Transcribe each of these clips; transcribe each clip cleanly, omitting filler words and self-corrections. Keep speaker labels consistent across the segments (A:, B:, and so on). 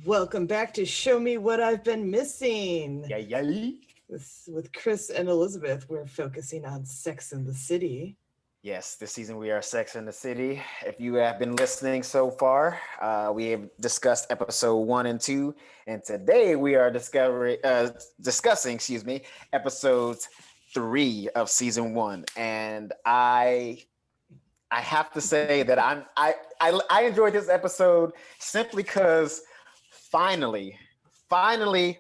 A: Welcome back to Show Me What I've Been Missing.
B: Yay.
A: With Chris and Elizabeth, we're focusing on Sex in the City.
B: Yes, this season we are Sex in the City. If you have been listening so far, we have discussed episode 1 and 2, and today we are discussing, episodes 3 of season 1. And I have to say that I enjoyed this episode simply because finally,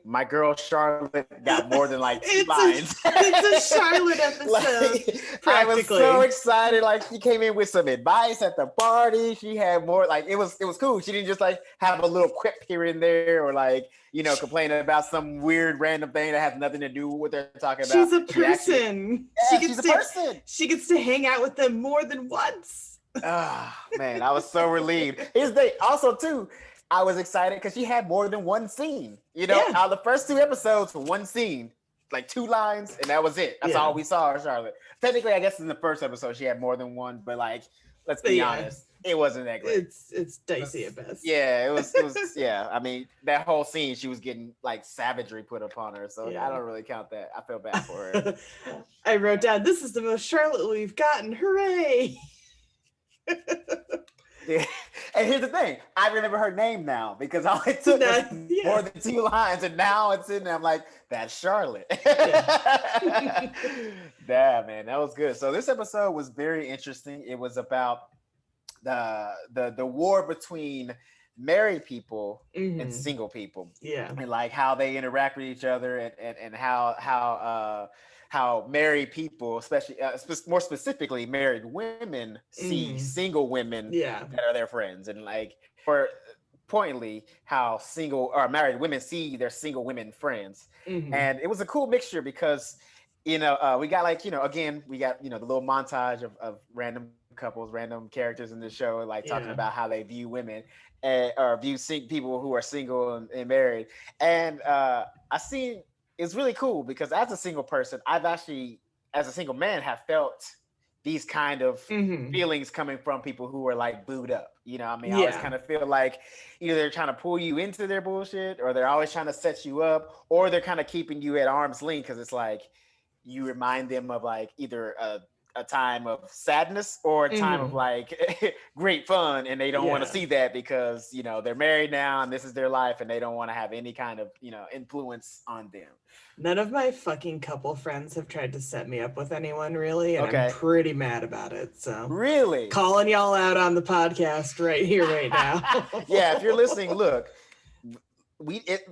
B: my girl Charlotte got more than like two lines.
A: It's a Charlotte episode.
B: I was so excited. Like, she came in with some advice at the party. She had more, like, it was cool. She didn't just like have a little quip here and there, or like, complaining about some weird random thing that has nothing to do with what they're talking about.
A: She's a person. She's a person. She gets to hang out with them more than once.
B: Man, I was so relieved. Here's the thing. Also, too, I was excited because she had more than one scene. Out of the first 2 episodes, one scene, like 2 lines, and that was it. That's all we saw of Charlotte. Technically, I guess in the first episode she had more than one, but like, let's be honest, it wasn't that great.
A: It's dicey at best.
B: Yeah, it was. Yeah, I mean, that whole scene, she was getting like savagery put upon her, so I don't really count that. I feel bad for her.
A: I wrote down, "This is the most Charlotte we've gotten. Hooray!"
B: Yeah. And here's the thing, I remember her name now because all it took was more than 2 lines, and now it's in there. I'm like, that's Charlotte. Yeah. Damn, man, that was good. So this episode was very interesting. It was about the war between married people and single people.
A: Yeah.
B: And like how they interact with each other, and how married people, especially more specifically married women, see single women that are their friends, and like, for pointedly, how single or married women see their single women friends. And it was a cool mixture because we got like, again, we got the little montage of random couples, random characters in the show, like talking about how they view women, or view people who are single and married. And I seen, it's really cool because as a single person, I've actually, as a single man, have felt these kind of feelings coming from people who are like booed up. I always kind of feel like either they're trying to pull you into their bullshit, or they're always trying to set you up, or they're kind of keeping you at arm's length because it's like you remind them of like either a time of sadness or a time of like great fun, and they don't want to see that because they're married now and this is their life, and they don't want to have any kind of influence on them.
A: None of my fucking couple friends have tried to set me up with anyone, really, and I'm pretty mad about it. So
B: really
A: calling y'all out on the podcast right here, right now.
B: Yeah, if you're listening, look,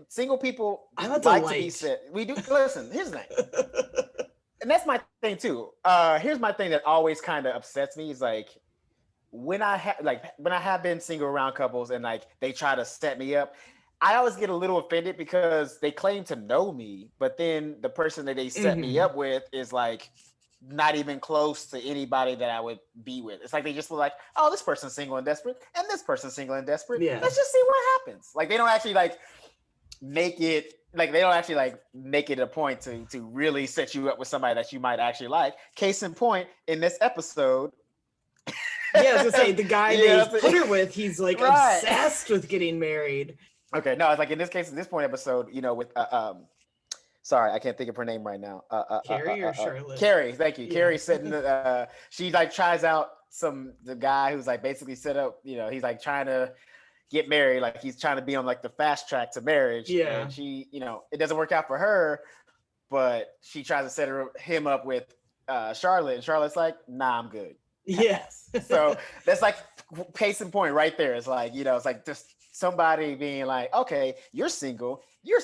B: single people like to be set. We do. Listen, here's the thing. And that's my thing too. Here's my thing that always kind of upsets me is like when I have been single around couples and like they try to set me up, I always get a little offended because they claim to know me, but then the person that they set me up with is like not even close to anybody that I would be with. It's like they just feel like, oh, this person's single and desperate, and this person's single and desperate. Yeah. Let's just see what happens. Like they don't actually like make it. Like they don't actually like make it a point to really set you up with somebody that you might actually like. Case in point, in this episode.
A: Yeah, I was gonna say the guy they put her with, he's like obsessed with getting married.
B: Okay, no, it's like in this case, in this point episode, with sorry, I can't think of her name right now.
A: Carrie or Charlotte?
B: Carrie, thank you. Yeah. Carrie sitting. She like tries out the guy who's like basically set up. He's like trying to get married, like he's trying to be on like the fast track to marriage. Yeah. And she, it doesn't work out for her, but she tries to set him up with Charlotte, and Charlotte's like, nah, I'm good.
A: Yes.
B: So that's like case in point right there. It's like, it's like just somebody being like, okay, you're single, you're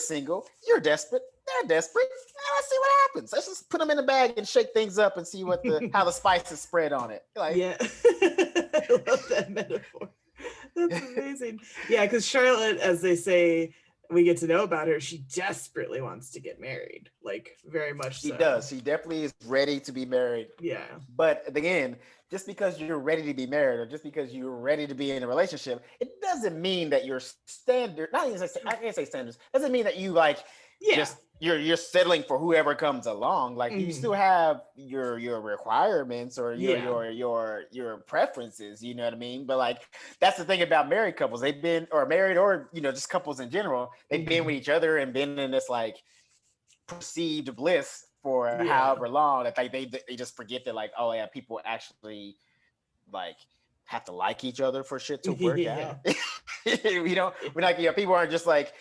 B: desperate, they're desperate. Let's see what happens. Let's just put them in the bag and shake things up and see how the spices spread on it. Like,
A: yeah. I love that metaphor. That's amazing. Yeah, because Charlotte, as they say, we get to know about her, she desperately wants to get married, like very much so.
B: She does. She definitely is ready to be married.
A: Yeah.
B: But again, just because you're ready to be married or just because you're ready to be in a relationship, it doesn't mean that your standard, I can't say standards, doesn't mean that you like just you're settling for whoever comes along. Like you still have your requirements or your preferences, you know what I mean? But like that's the thing about married couples. They've been or married or just couples in general, they've been with each other and been in this like perceived bliss for however long that like they just forget that like, oh yeah, people actually like have to like each other for shit to work out. We're like, people aren't just like,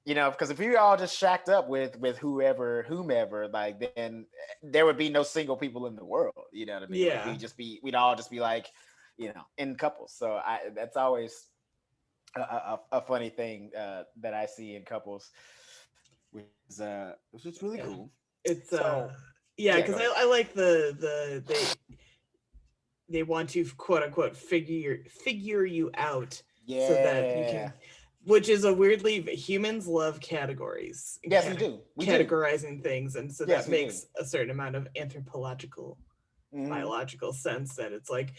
B: because if we all just shacked up with whomever, like then there would be no single people in the world. You know what I mean?
A: Yeah.
B: Like we'd all just be like, in couples. So that's always a funny thing that I see in couples, which is really cool.
A: It's because I like they want to quote unquote figure you out so that you can, which is a weirdly, humans love categories.
B: Yes, we do.
A: Categorizing things, and so that makes a certain amount of anthropological, biological sense that it's like,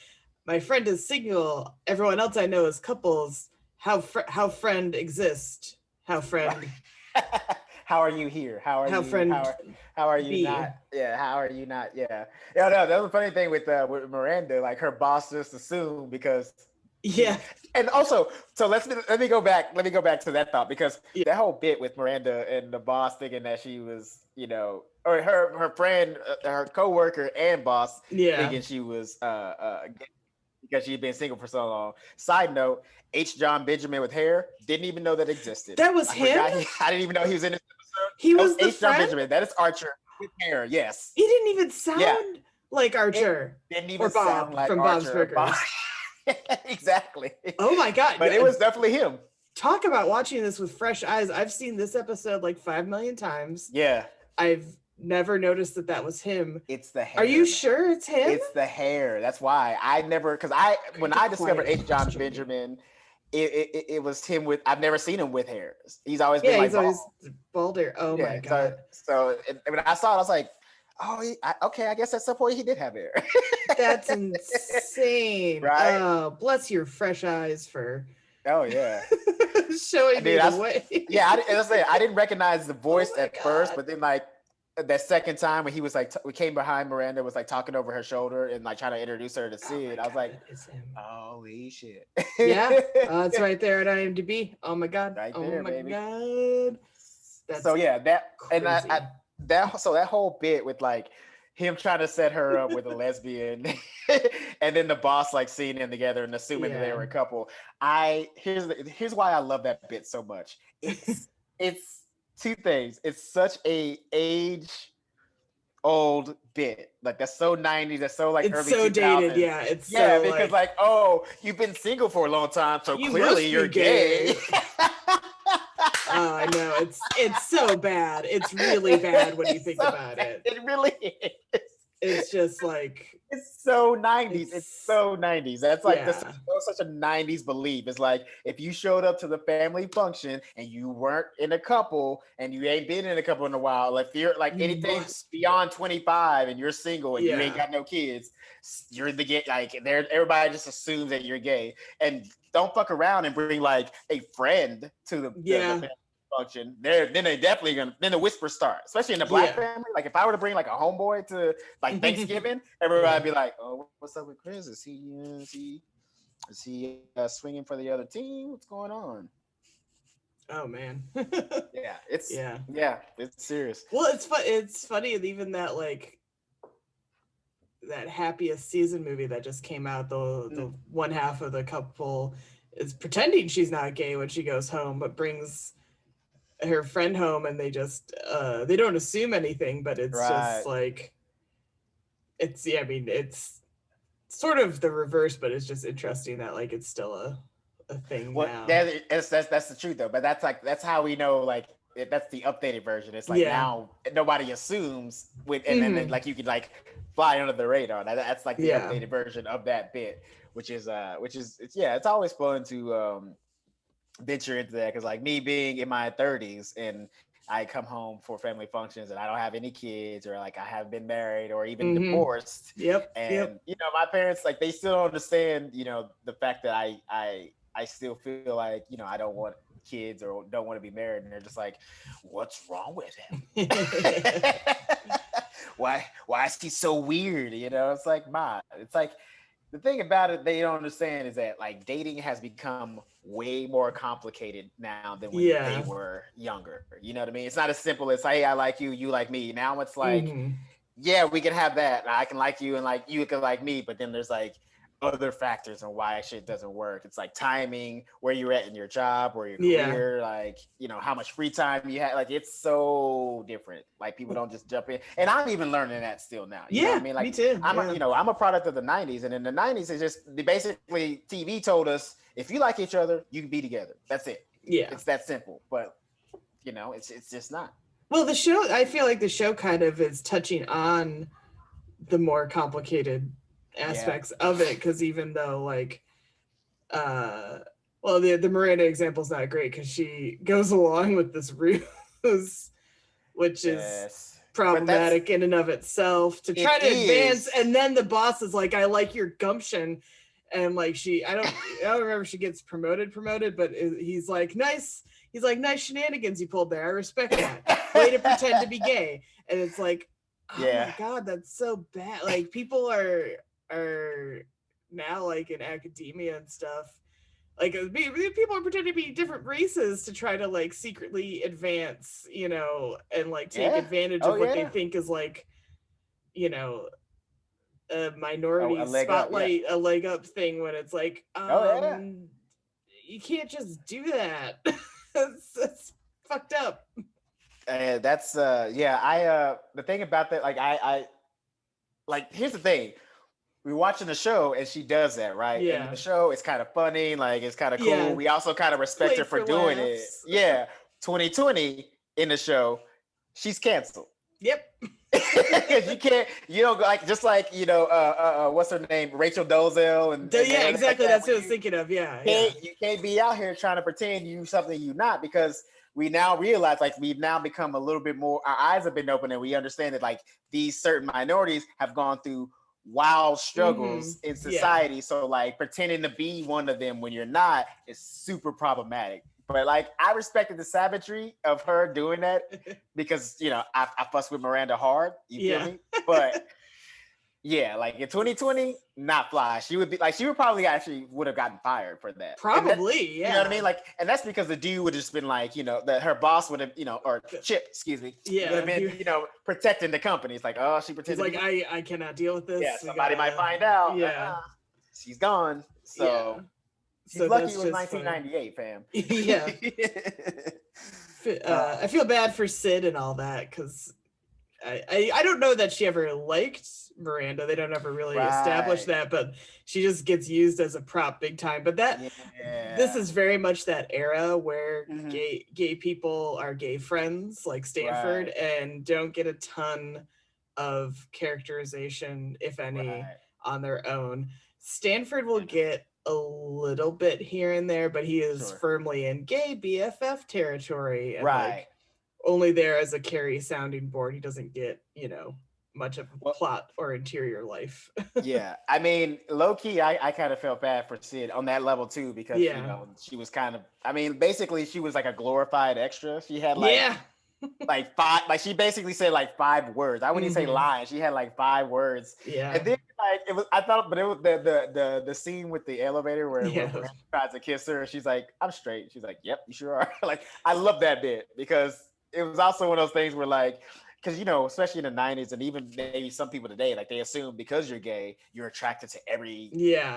A: my friend is single, everyone else I know is couples. How friend exist? How friend?
B: How are you here? How are you?
A: Friend
B: how are you not? Yeah. How are you not? Yeah. Yeah. No, that was a funny thing with Miranda. Like her boss just assumed because.
A: Yeah.
B: And also, so let me go back. Let me go back to that thought because that whole bit with Miranda and the boss thinking that she was, or her friend, her coworker and boss thinking she was because she'd been single for so long. Side note: H. John Benjamin with hair, didn't even know that existed.
A: That was him.
B: I didn't even know he was in this episode.
A: He was the
B: H. John Benjamin. That is Archer with hair. Yes.
A: He didn't even sound like Archer.
B: Didn't even sound like
A: from
B: Archer.
A: Bob's Burgers.
B: Exactly.
A: Oh my God!
B: But it was definitely him.
A: Talk about watching this with fresh eyes. I've seen this episode like 5 million times.
B: Yeah.
A: I've never noticed that was him.
B: It's the hair.
A: Are you sure it's him?
B: It's the hair. That's why I never, because when I discovered H. John Benjamin, it was him with. I've never seen him with hair. He's always been like
A: always balder. Oh my God!
B: So when I saw it, I was like, oh, okay. I guess at some point he did have hair.
A: That's insane.
B: Right?
A: Oh, bless your fresh eyes for.
B: Oh yeah.
A: Showing me the way.
B: Yeah, I didn't recognize the voice at first, but then like that second time when he was like, we came behind Miranda, was like talking over her shoulder and like trying to introduce her to Sid. I was like, holy shit.
A: Yeah, it's right there at IMDb. Oh my God.
B: Right there, baby.
A: God. That's
B: so yeah, that
A: crazy.
B: And that whole bit with like him trying to set her up with a lesbian and then the boss like seeing them together and assuming that they were a couple. Here's why I love that bit so much. It's two things. It's such a age old bit. Like that's so 90s. That's so like
A: it's
B: early
A: so
B: 2000s.
A: Dated. Yeah, it's
B: because like, oh, you've been single for a long time, so clearly you're gay.
A: Oh, I know. It's so bad. It's really bad when you think about it.
B: It really is.
A: It's just like
B: it's so 90s. It's so 90s. That's like that's such a 90s belief. It's like if you showed up to the family function and you weren't in a couple and you ain't been in a couple in a while, like if you're like anything beyond 25 and you're single and you ain't got no kids, you're the gay. Like everybody just assumes that you're gay and don't fuck around and bring like a friend to the family function. Then they definitely gonna. Then the whispers start, especially in the black family. Like if I were to bring like a homeboy to like Thanksgiving, everybody'd be like, "Oh, what's up with Chris? Is he swinging for the other team? What's going on?"
A: Oh man.
B: It's serious.
A: Well, it's funny even that like that Happiest season movie that just came out. The one half of the couple is pretending she's not gay when she goes home, but brings her friend home, and they just they don't assume anything, but it's just like it's it's sort of the reverse, but it's just interesting that like it's still a thing now.
B: That's the truth though, but that's how we know like that's the updated version. It's like now nobody assumes and then like you can like fly under the radar. That's like the updated version of that bit, which is it's always fun to venture into that because like me being in my 30s and I come home for family functions and I don't have any kids or like I haven't been married or even divorced. And my parents they still don't understand the fact that I still feel like I don't want kids or don't want to be married, and they're just like, what's wrong with him? why is he so weird? It's like, the thing about it they don't understand is that like dating has become way more complicated now than when they were younger. You know what I mean? It's not as simple as, hey, I like you, you like me. Now it's like, yeah, we can have that. I can like you and like you can like me, but then there's like other factors on why shit doesn't work. It's like timing, where you're at in your job or your career, like, how much free time you have. Like, it's so different. Like, people don't just jump in. And I'm even learning that still now. You know what I mean? Like,
A: me too.
B: I'm a product of the 90s. And in the 90s, it's just basically TV told us, if you like each other, you can be together. That's it.
A: Yeah.
B: It's that simple. But, it's just not.
A: Well, I feel like the show kind of is touching on the more complicated aspects of it, because even though like the Miranda example is not great because she goes along with this ruse, which is problematic in and of itself, to try to advance, and then the boss is like, I like your gumption, and like I don't remember if she gets promoted, but he's like, nice shenanigans you pulled there, I respect that. Way to pretend to be gay. And it's like, oh my god, that's so bad. Like, people are now like in academia and stuff, like people are pretending to be different races to try to like secretly advance, and like take advantage of what they think is like, a minority spotlight, a leg up thing, when it's like, you can't just do that. It's fucked up.
B: That's the thing about that, like I like, here's the thing. We're watching the show and she does that, right? Yeah. And the show is kind of funny, like it's kind of cool. Yeah. We also kind of respect her for doing it. Yeah. 2020 in the show, she's canceled.
A: Yep.
B: You don't like, just like, what's her name? Rachel Dolezal and
A: exactly. That's what I was thinking of. Yeah.
B: You can't be out here trying to pretend you something you're not, because we now realize, like, we've now become a little bit more, our eyes have been open and we understand that like these certain minorities have gone through wild struggles in society. Yeah. So like pretending to be one of them when you're not is super problematic. But like, I respected the savagery of her doing that because, I fuss with Miranda hard. You feel me? But yeah, like in 2020, not fly. She would probably actually would have gotten fired for that.
A: Probably,
B: You know what I mean? Like, and that's because the dude would have just been like, that her boss would have, or Chip, excuse me, would have been, protecting the company. It's like, oh, she pretended.
A: He's like, I cannot deal with this.
B: Yeah, somebody might find out. Yeah, she's gone. So. She's lucky it was 1998, fam.
A: Yeah. I feel bad for Sid and all that, because I don't know that she ever liked Miranda. They don't ever really establish that, but she just gets used as a prop big time. But this is very much that era where gay people are gay friends, like Stanford, and don't get a ton of characterization, if any, on their own. Stanford will get a little bit here and there, but he is firmly in gay BFF territory, and like only there as a Carrie sounding board. He doesn't get, much of a plot or interior life.
B: Yeah, I mean, low key, I kind of felt bad for Sid on that level too, because she was kind of, basically she was like a glorified extra. She had like five, like she basically said like 5 words. I wouldn't say lines. She had like 5 words.
A: Yeah.
B: And then like it was, I thought, but it was the scene with the elevator where Miranda tries to kiss her. She's like, I'm straight. She's like, yep, you sure are. Like, I love that bit, because it was also one of those things where like, because especially in the 90s and even maybe some people today, like they assume because you're gay, you're attracted to every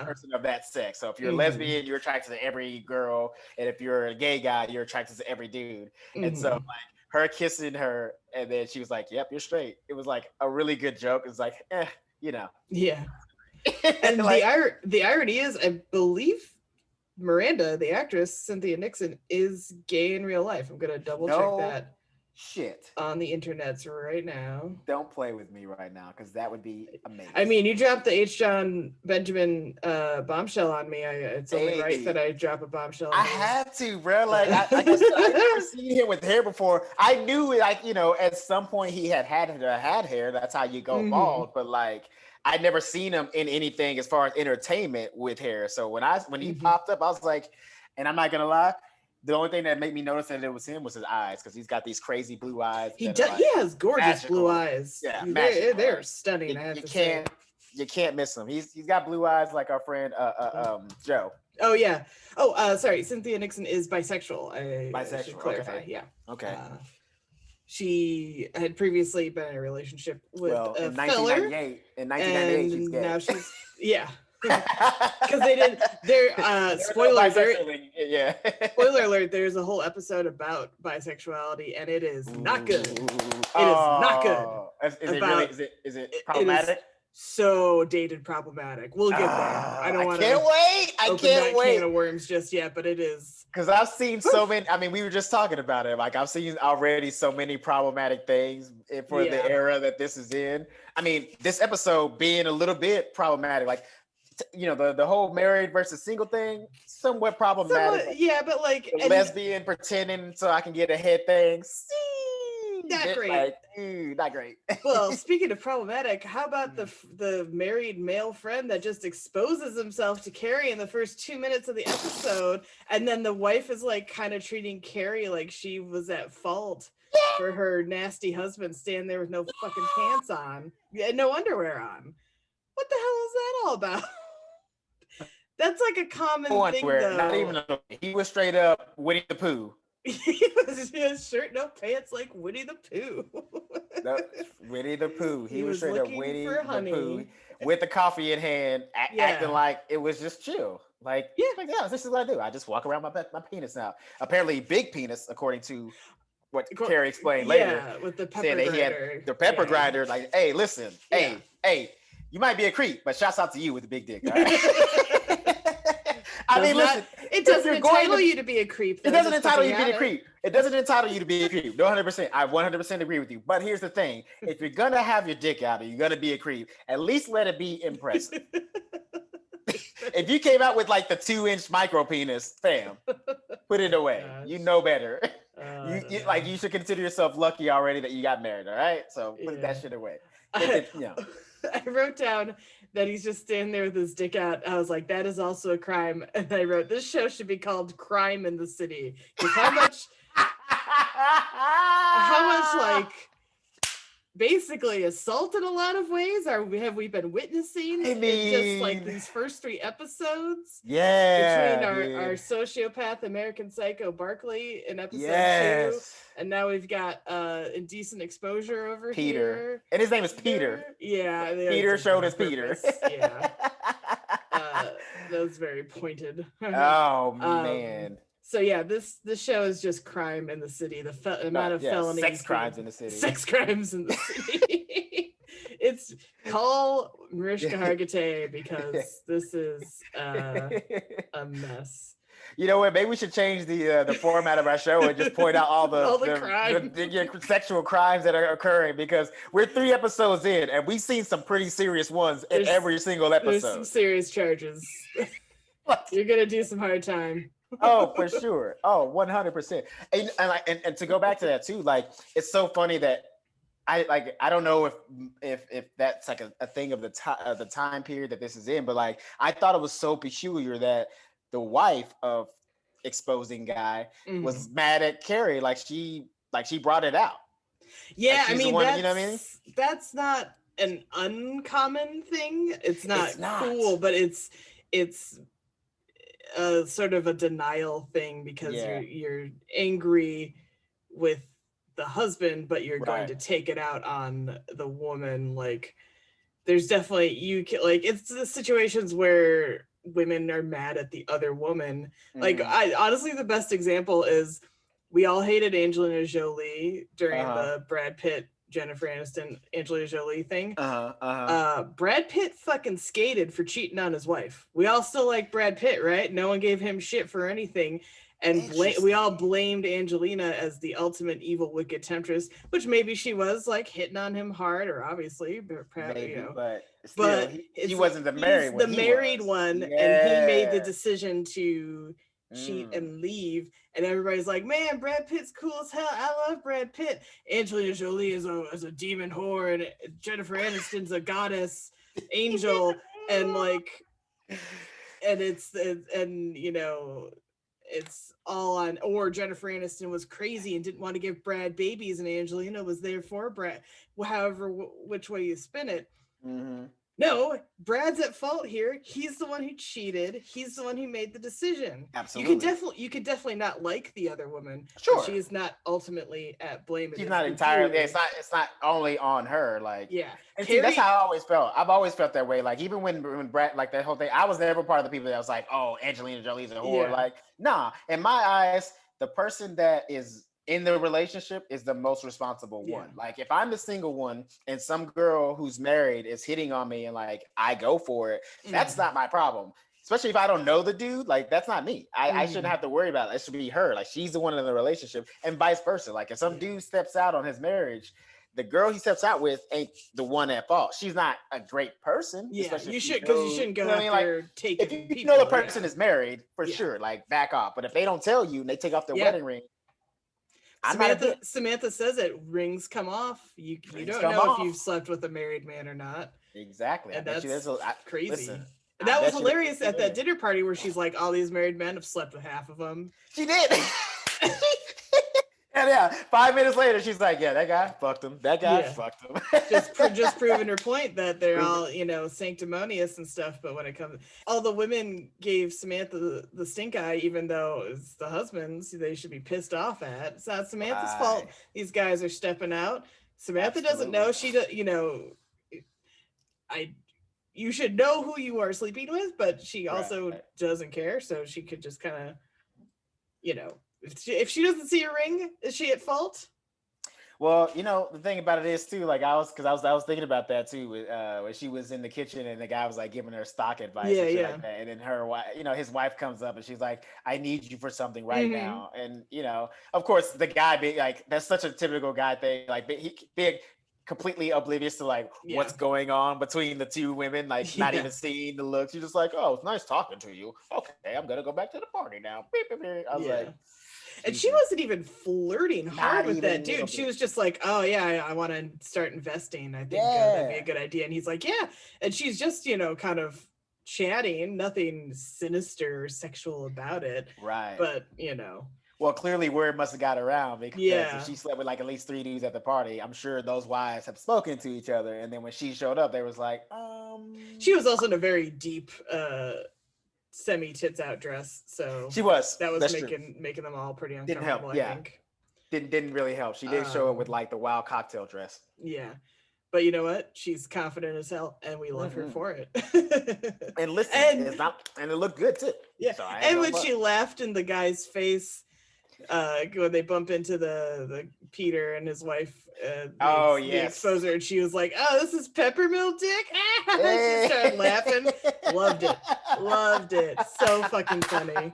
B: person of that sex. So if you're a lesbian, you're attracted to every girl, and if you're a gay guy, you're attracted to every dude. And so like, her kissing her, and then she was like, yep, you're straight. It was like a really good joke. It's like,
A: Yeah. And like, the irony is, I believe Miranda, the actress, Cynthia Nixon, is gay in real life. I'm going to double check that.
B: Shit.
A: On the internets right now.
B: Don't play with me right now, because that would be amazing.
A: I mean, you dropped the H. John Benjamin bombshell on me. It's only right that I drop a bombshell on
B: I had to, bro. Like, I've never seen him with hair before. I knew, like, at some point he had hair. That's how you go bald. But like, I'd never seen him in anything as far as entertainment with hair. So when he popped up, I was like, and I'm not gonna lie, The only thing that made me notice that it was him was his eyes, because he's got these crazy blue eyes.
A: He has gorgeous
B: magical.
A: Blue eyes.
B: Yeah,
A: they're stunning.
B: You can't miss him. He's got blue eyes like our friend Joe.
A: Oh yeah. Oh, sorry. Cynthia Nixon is bisexual. I should clarify.
B: Okay.
A: Yeah.
B: Okay.
A: She had previously been in a relationship with a
B: in
A: feller.
B: 1998, she's gay.
A: Now she's because they did their spoiler alert.
B: Yeah.
A: Spoiler alert, there's a whole episode about bisexuality and it is not good. It is not good.
B: Is it problematic?
A: It is so dated problematic. We'll get there. I
B: can't wait. I can't wait.
A: Can of worms just yet, but it is,
B: because I've seen so many. I mean, we were just talking about it. Like, I've seen already so many problematic things for the era that this is in. I mean, this episode being a little bit problematic, like, the whole married versus single thing, somewhat problematic.
A: But like
B: lesbian pretending so I can get ahead things.
A: Not great.
B: Like, not great.
A: Well, speaking of problematic, how about the married male friend that just exposes himself to Carrie in the first 2 minutes of the episode, and then the wife is like kind of treating Carrie like she was at fault for her nasty husband standing there with no fucking pants on and no underwear on. What the hell is that all about? That's like a common thing, though.
B: Not even he was straight up Winnie the Pooh.
A: He was his shirt, no pants, like Winnie the Pooh.
B: No, Winnie the Pooh. He was straight up Winnie the Pooh with the coffee in hand, acting like it was just chill. Like, this is what I do. I just walk around my penis now. Apparently, big penis, according to what Carrie explained later.
A: Yeah, with the pepper grinder.
B: He had the pepper grinder. Like, hey, listen, hey, you might be a creep, but shouts out to you with the big dick. All right? I mean, listen.
A: It doesn't entitle you to be a creep.
B: It doesn't entitle you to be a creep. It doesn't entitle you to be a creep. 100%. I 100% agree with you. But here's the thing: if you're gonna have your dick out, or you're gonna be a creep, at least let it be impressive. If you came out with like the 2-inch micro penis, fam, put it away. Gosh. You know better. You should consider yourself lucky already that you got married. All right, so put that shit away.
A: I wrote down that he's just standing there with his dick out. I was like, that is also a crime. And I wrote, this show should be called Crime in the City. Because how much like basically assault in a lot of ways have we been witnessing in just like these first 3 episodes?
B: Yeah.
A: Between our sociopath American Psycho Barkley in episode 2. And now we've got indecent exposure over
B: here. And his name is Peter.
A: Yeah.
B: Peter showed us Peter.
A: Yeah. That was very pointed.
B: Oh man.
A: So yeah, this show is just crime in the city. The amount of felonies,
B: sex crimes in the city.
A: Sex crimes in the city. It's call Mariska Hargitay because this is a mess.
B: You know what? Maybe we should change the format of our show and just point out all the
A: crimes.
B: the sexual crimes that are occurring, because we're 3 episodes in and we've seen some pretty serious ones in every single episode.
A: There's some serious charges. You're gonna do some hard time.
B: Oh, for sure. Oh, 100%. And to go back to that too, like, it's so funny that I don't know if that's like a thing of the time period that this is in, but like, I thought it was so peculiar that the wife of exposing guy was mad at Carrie, like she brought it out.
A: Yeah,
B: like,
A: I mean,
B: you know what I mean?
A: That's not an uncommon thing. It's not cool, but it's sort of a denial thing, because you're angry with the husband, but you're going to take it out on the woman. Like, there's definitely it's the situations where women are mad at the other woman. Like, I honestly, the best example is we all hated Angelina Jolie during the Brad Pitt, Jennifer Aniston, Angelina Jolie thing. Brad Pitt fucking skated for cheating on his wife. We all still like Brad Pitt, right? No one gave him shit for anything. And we all blamed Angelina as the ultimate evil, wicked temptress, which maybe she was like hitting on him hard, or obviously, but still,
B: he wasn't the married one.
A: The married one, and he made the decision to cheat and leave. And everybody's like, man, Brad Pitt's cool as hell. I love Brad Pitt. Angelina Jolie is a demon whore, and Jennifer Aniston's a goddess angel, and like, and it's all on, or Jennifer Aniston was crazy and didn't want to give Brad babies, and Angelina was there for Brad. However, which way you spin it.
B: Mm-hmm.
A: No, Brad's at fault here. He's the one who cheated. He's the one who made the decision.
B: Absolutely.
A: You could definitely not like the other woman.
B: Sure.
A: She is not ultimately at blame.
B: She's not entirely. It's not only on her. Like,
A: yeah.
B: And see, that's how I always felt. I've always felt that way. Like, even when Brad, like that whole thing, I was never part of the people that was like, oh, Angelina Jolie's a whore. Yeah. Like, nah. In my eyes, the person that is in the relationship is the most responsible one. Like, if I'm the single one and some girl who's married is hitting on me and like I go for it, that's not my problem. Especially if I don't know the dude, like that's not me. I shouldn't have to worry about it. It should be her. Like, she's the one in the relationship, and vice versa. Like, if some dude steps out on his marriage, the girl he steps out with ain't the one at fault. She's not a great person.
A: Yeah, you should, because you shouldn't go after taking people.
B: If you know the person is married, for sure, like back off. But if they don't tell you and they take off their wedding ring,
A: Samantha says it. Rings come off. You don't know if you've slept with a married man or not.
B: Exactly.
A: And that's crazy.
B: Listen,
A: and that was hilarious at that dinner party where she's like, all these married men have slept with half of them.
B: She did. And 5 minutes later, she's like, yeah, that guy fucked him. That guy fucked him.
A: just proving her point that they're all, sanctimonious and stuff. But when it comes, all the women gave Samantha the stink eye, even though it's the husbands they should be pissed off at. It's not Samantha's fault. These guys are stepping out. Samantha doesn't know. She does, you should know who you are sleeping with, but she also doesn't care. So she could just kind of, if she doesn't see a ring, is she at fault?
B: Well, the thing about it is too, like I was thinking about that too, when she was in the kitchen and the guy was like giving her stock advice, and shit like that. And then her wife, his wife comes up and she's like, "I need you for something right now." And of course, the guy being like, that's such a typical guy thing, like big completely oblivious to like what's going on between the two women, like not even seeing the looks. You're just like, "Oh, it's nice talking to you. Okay, I'm gonna go back to the party now." I was like.
A: And she wasn't even flirting hard with that dude. She was just like, "Oh yeah, I want to start investing. I think that'd be a good idea." And he's like, "Yeah." And she's just, kind of chatting, nothing sinister or sexual about it.
B: Right.
A: But,
B: Well, clearly word must have got around, because if she slept with like at least 3 dudes at the party, I'm sure those wives have spoken to each other. And then when she showed up, they was like,
A: She was also in a very deep semi tits out dress, so
B: she was
A: making them all pretty uncomfortable.
B: Didn't help. I think didn't really help. She did show up with like the wild cocktail dress.
A: But you know what, she's confident as hell and we love her for it.
B: And listen, and it looked good too. So
A: and when she laughed in the guy's face when they bump into the Peter and his wife, the exposer, and she was like, "Oh, this is Peppermill dick." She started laughing. Loved it. So fucking funny.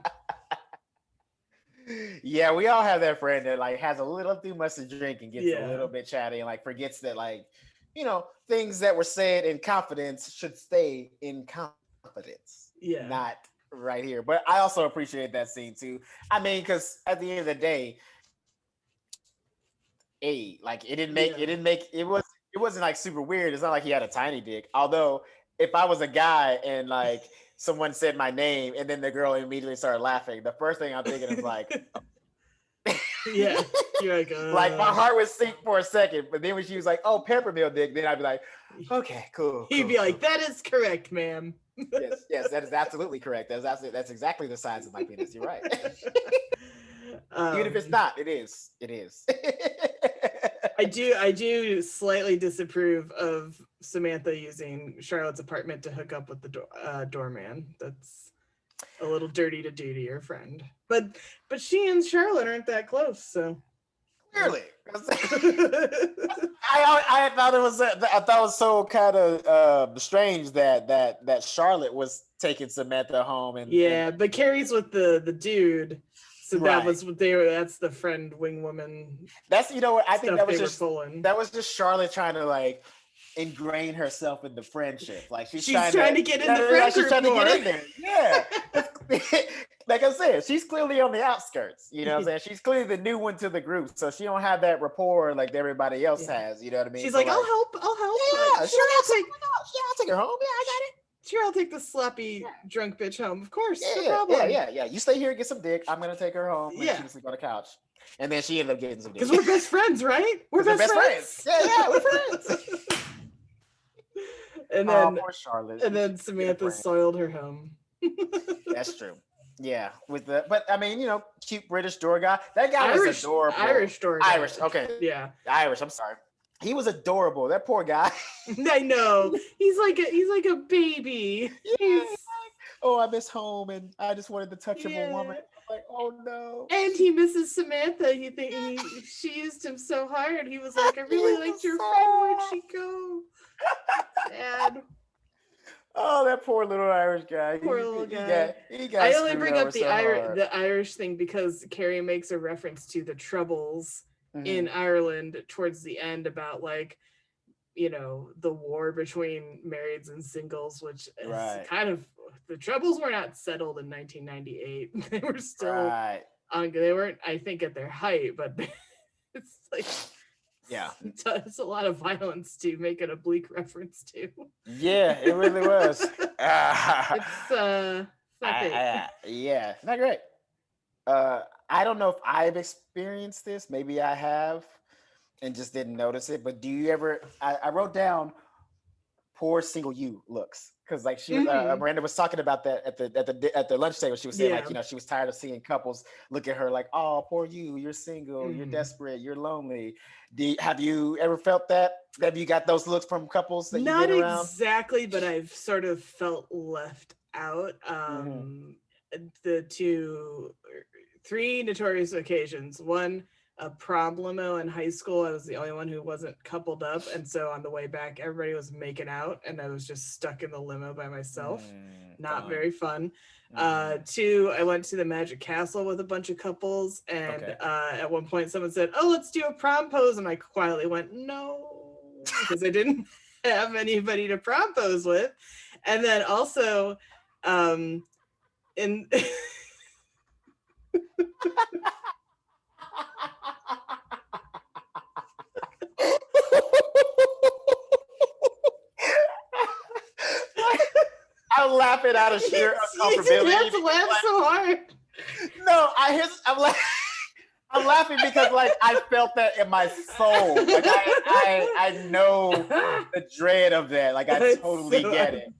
B: Yeah, we all have that friend that like has a little too much to drink and gets a little bit chatty and like forgets that like things that were said in confidence should stay in confidence. Not right here. But I also appreciate that scene too. I mean, because at the end of the day, like it wasn't like super weird. It's not like he had a tiny dick. Although if I was a guy and like someone said my name and then the girl immediately started laughing, the first thing I'm thinking is like,
A: you're like,
B: like my heart would sink for a second, but then when she was like, "Oh, Peppermill dick," then I'd be like, "Okay, cool."
A: He'd be like, "That is correct, ma'am."
B: Yes, that is absolutely correct. That's exactly the size of my penis. You're right. Even if it's not, it is. It is.
A: I do slightly disapprove of Samantha using Charlotte's apartment to hook up with the doorman. That's a little dirty to do to your friend. But she and Charlotte aren't that close, so
B: clearly. I thought it was so kind of strange that Charlotte was taking Samantha home and
A: but Carrie's with the dude. So that was what that's the friend wing woman.
B: That's what I think that was just Charlotte trying to like ingrain herself in the friendship. Like she's trying to
A: get in the friend group.
B: She's trying to get in there. Yeah. Like I said, she's clearly on the outskirts. You know what I'm saying? She's clearly the new one to the group. So she don't have that rapport like everybody else has. You know what I mean?
A: She's like, I'll help.
B: Yeah, sure. I'll take her home. Yeah, I got it.
A: Sure, I'll take the sloppy drunk bitch home. Of course,
B: no
A: problem.
B: Yeah. You stay here and get some dick. I'm gonna take her home and she can sleep on the couch. And then she ended up getting some dick.
A: Because we're best friends, right? We're best friends.
B: Yeah, we're friends.
A: And then
B: poor Charlotte.
A: And then Samantha soiled her home.
B: That's true. Yeah, but I mean, cute British door guy. That guy was adorable.
A: Irish door guy.
B: Irish, okay.
A: Yeah.
B: Irish, I'm sorry. He was adorable. That poor guy.
A: I know. He's like a baby.
B: Yeah. Oh, I miss home and I just wanted the touch of a woman. I'm like, oh no.
A: And he misses Samantha. She used him so hard. He was like, I really liked your friend. Where'd she go? Sad.
B: Oh, that poor little Irish guy.
A: Poor little guy.
B: He got
A: I only bring up the Irish thing because Carrie makes a reference to the Troubles in Ireland towards the end about like, the war between marrieds and singles, which is kind of, the Troubles were not settled in 1998. They were still they weren't, I think, at their height, but it's like,
B: yeah,
A: it's a lot of violence to make an oblique reference to.
B: Yeah, it really was.
A: It's not great.
B: Yeah, not great. I don't know if I've experienced this. Maybe I have and just didn't notice it. But do you ever? I wrote down poor single you looks because like she was Miranda was talking about that at the lunch table. She was saying like she was tired of seeing couples look at her like, oh, poor you're single, you're desperate, you're lonely. Have you ever felt that? Have you got those looks from couples that
A: not
B: you've been around?
A: Exactly, but I've sort of felt left out. The 3 notorious occasions. One, a prom limo in high school. I was the only one who wasn't coupled up, and so on the way back, everybody was making out, and I was just stuck in the limo by myself. Not very fun. 2, I went to the Magic Castle with a bunch of couples, and at one point someone said, oh, let's do a prom pose, and I quietly went, no, because I didn't have anybody to prom pose with. And then also in
B: I'm laughing out of sheer uncomfortability.
A: You have to laugh so hard.
B: No, I'm laughing because like I felt that in my soul. Like I know the dread of that. Like I totally get it.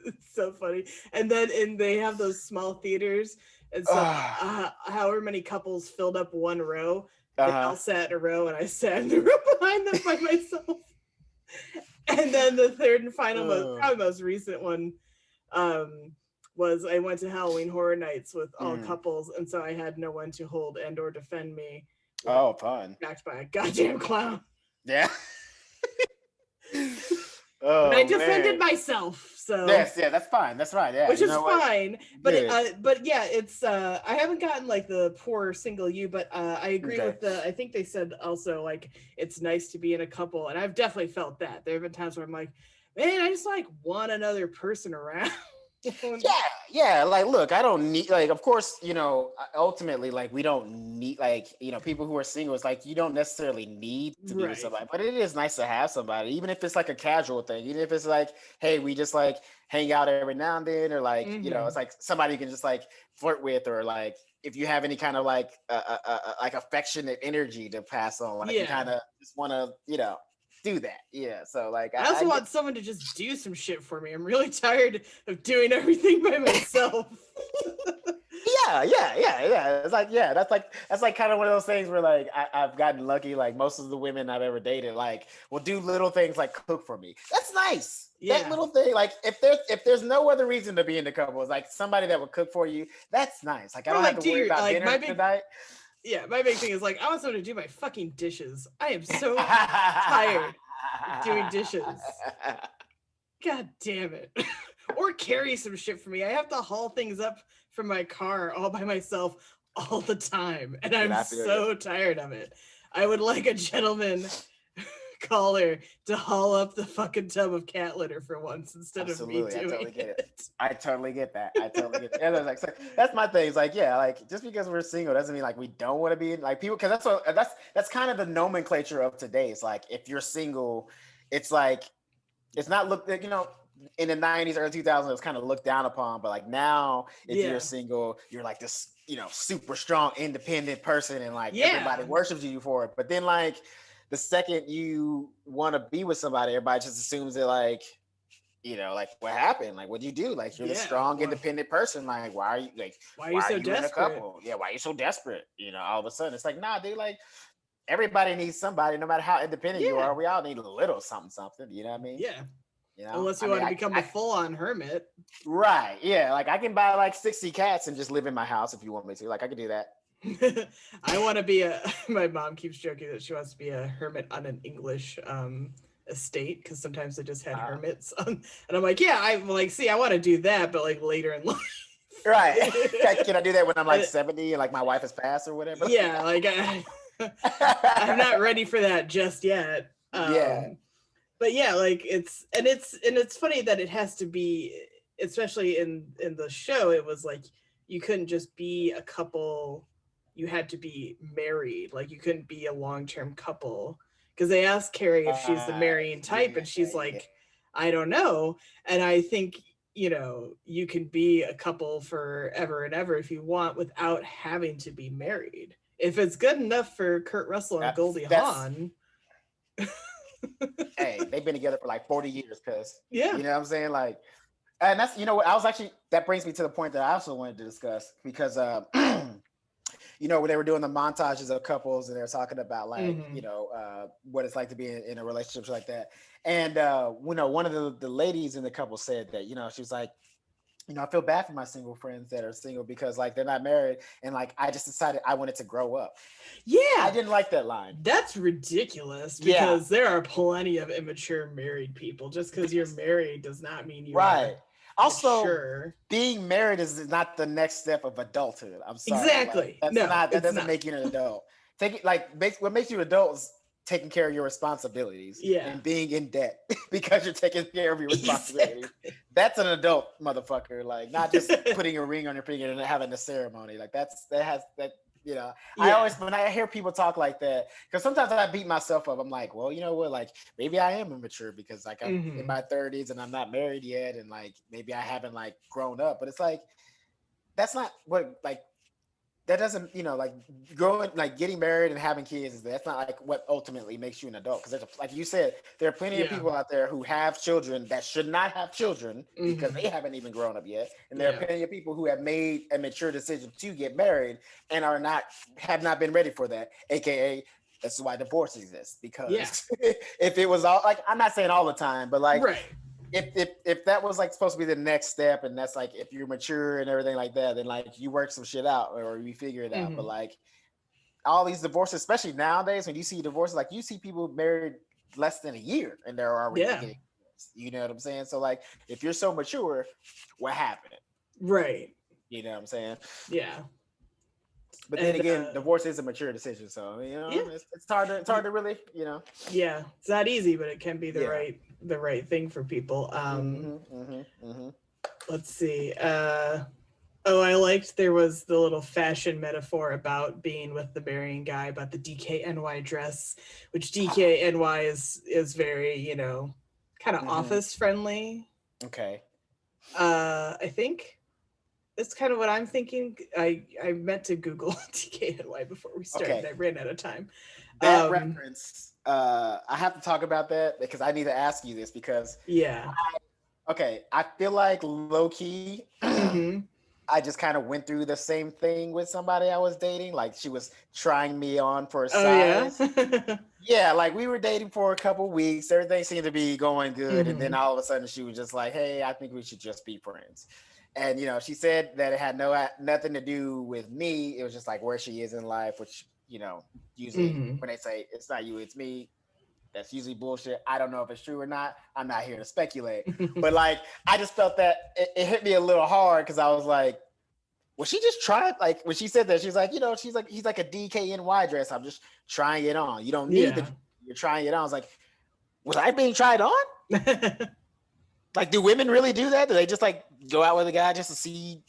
A: It's so funny. And then they have those small theaters, and so however many couples filled up one row, they all sat in a row, and I sat in the row behind them by myself. And then the third and final, probably most recent one, was I went to Halloween Horror Nights with all couples, and so I had no one to hold and or defend me.
B: Oh, fun!
A: Backed by a goddamn clown.
B: Yeah.
A: But I defended myself, so
B: yes, that's fine. That's right. Yeah,
A: which is fine. But it's I haven't gotten like the poor single you, but I agree with I think they said also like it's nice to be in a couple, and I've definitely felt that. There have been times where I'm like, man, I just like want another person around.
B: Yeah. Like, look, I don't need, like, of course, ultimately, like, we don't need, like, people who are single, it's like, you don't necessarily need to be with somebody, but it is nice to have somebody, even if it's like a casual thing, even if it's like, hey, we just like hang out every now and then, or like, it's like somebody you can just like flirt with, or like, if you have any kind of like, like affectionate energy to pass on, like you kind of just want to, do that. So like
A: I also want someone to just do some shit for me. I'm really tired of doing everything by myself.
B: Yeah. It's like, that's like kind of one of those things where like I've gotten lucky. Like most of the women I've ever dated, like will do little things like cook for me. That's nice. That little thing, like if there's no other reason to be in the couple, it's like somebody that would cook for you. That's nice. Like I don't have to worry about dinner tonight.
A: Yeah, my big thing is like, I want someone to do my fucking dishes. I am so tired of doing dishes. God damn it. Or carry some shit for me. I have to haul things up from my car all by myself all the time. And I'm so tired of it. I would like a gentleman caller to haul up the fucking tub of cat litter for once instead of me doing it.
B: I totally get that. And like, so that's my thing. It's like, like just because we're single doesn't mean like we don't want to be like people, because that's kind of the nomenclature of today. It's like if you're single, it's like it's not looked at, in the 90s, early 2000s, it was kind of looked down upon. But like now, if you're single, you're like this, super strong, independent person, and like everybody worships you for it. But then like the second you want to be with somebody, everybody just assumes that like, like what happened? Like, what'd you do? Like, you're the strong, independent person. Like, why are you
A: so desperate?
B: In a couple? Yeah, why are you so desperate? All of a sudden, it's like, nah, dude. Like, everybody needs somebody, no matter how independent you are. We all need a little something. You know what I mean?
A: Yeah. Unless you want to become a full-on hermit.
B: Right. Yeah. Like, I can buy like 60 cats and just live in my house if you want me to. Like, I could do that.
A: I want to be my mom keeps joking that she wants to be a hermit on an English estate, because sometimes they just had hermits and I'm like, I want to do that, but like later in life.
B: Right. Can I do that when I'm like 70 and like my wife has passed or whatever?
A: Yeah, like I'm not ready for that just yet. But yeah, like it's funny that it has to be, especially in the show, it was like you couldn't just be a couple, you had to be married. Like you couldn't be a long-term couple, because they asked Carrie if she's the marrying type, and she's like, I don't know. And I think, you can be a couple forever and ever if you want, without having to be married. If it's good enough for Kurt Russell and Goldie Hawn.
B: Hey, they've been together for like 40 years, cuz.
A: Yeah.
B: You know what I'm saying? Like, and that's, that brings me to the point that I also wanted to discuss, because when they were doing the montages of couples and they're talking about like, what it's like to be in a relationship like that. And one of the ladies in the couple said that, she was like, I feel bad for my single friends that are single, because like they're not married, and like I just decided I wanted to grow up.
A: Yeah,
B: I didn't like that line.
A: That's ridiculous, because there are plenty of immature married people. Just because you're married does not mean you're
B: right. Also,
A: mature.
B: Being married is not the next step of adulthood. I'm sorry.
A: Exactly.
B: Like, that doesn't make you an adult. What makes you an adult is taking care of your responsibilities and being in debt because you're taking care of your responsibilities. Exactly. That's an adult, motherfucker. Like, not just putting a ring on your finger and having a ceremony. Like I always, when I hear people talk like that, because sometimes I beat myself up. I'm like, well, you know what? Like, maybe I am immature because like I'm in my 30s and I'm not married yet, and like maybe I haven't like grown up. But it's like, that's not what like. That doesn't, like growing, like getting married and having kids, that's not like what ultimately makes you an adult. Because like you said, there are plenty of people out there who have children that should not have children because they haven't even grown up yet. And there are plenty of people who have made a mature decision to get married and have not been ready for that. AKA, this is why divorce exists. Because if it was all, like, I'm not saying all the time, but like, if that was like supposed to be the next step, and that's like if you're mature and everything like that, then like you work some shit out or you figure it out. But like all these divorces, especially nowadays, when you see divorces, like you see people married less than a year and they're already getting divorced. You know what I'm saying? So like if you're so mature, what happened?
A: Right.
B: You know what I'm saying?
A: Yeah.
B: But then again, divorce is a mature decision, so it's hard to really,
A: Yeah, it's not easy, but it can be the right thing for people. Let's see. I liked there was the little fashion metaphor about being with the marrying guy, about the DKNY dress, which DKNY is very, kind of office friendly.
B: Okay.
A: I think. That's kind of what I'm thinking. I meant to Google DKNY before we started. Okay. I ran out of time.
B: That reference, I have to talk about that because I need to ask you this because I feel like low key, I just kind of went through the same thing with somebody I was dating. Like she was trying me on for a size. Yeah, like we were dating for a couple weeks. Everything seemed to be going good, and then all of a sudden she was just like, "Hey, I think we should just be friends." And she said that it had nothing to do with me. It was just like where she is in life, which usually when they say it's not you, it's me, that's usually bullshit. I don't know if it's true or not. I'm not here to speculate. But like, I just felt that it hit me a little hard because I was like, well, she just tried. Like when she said that, she's like, he's like a DKNY dress. I'm just trying it on. You don't need you're trying it on. I was like, was I being tried on? Like, do women really do that? Do they just like go out with a guy just to see,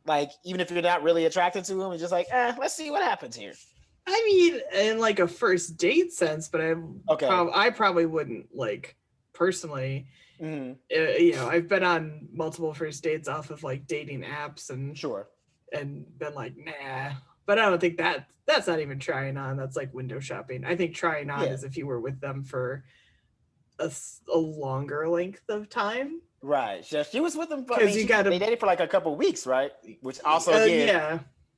B: like, even if you're not really attracted to him, it's just like, let's see what happens here.
A: I mean, in like a first date sense, but I probably wouldn't like personally. I've been on multiple first dates off of like dating apps and been like, nah. But I don't think that's not even trying on. That's like window shopping. I think trying on is if you were with them for a longer length of time.
B: Right. She was with them because they dated for like a couple of weeks, right? Which also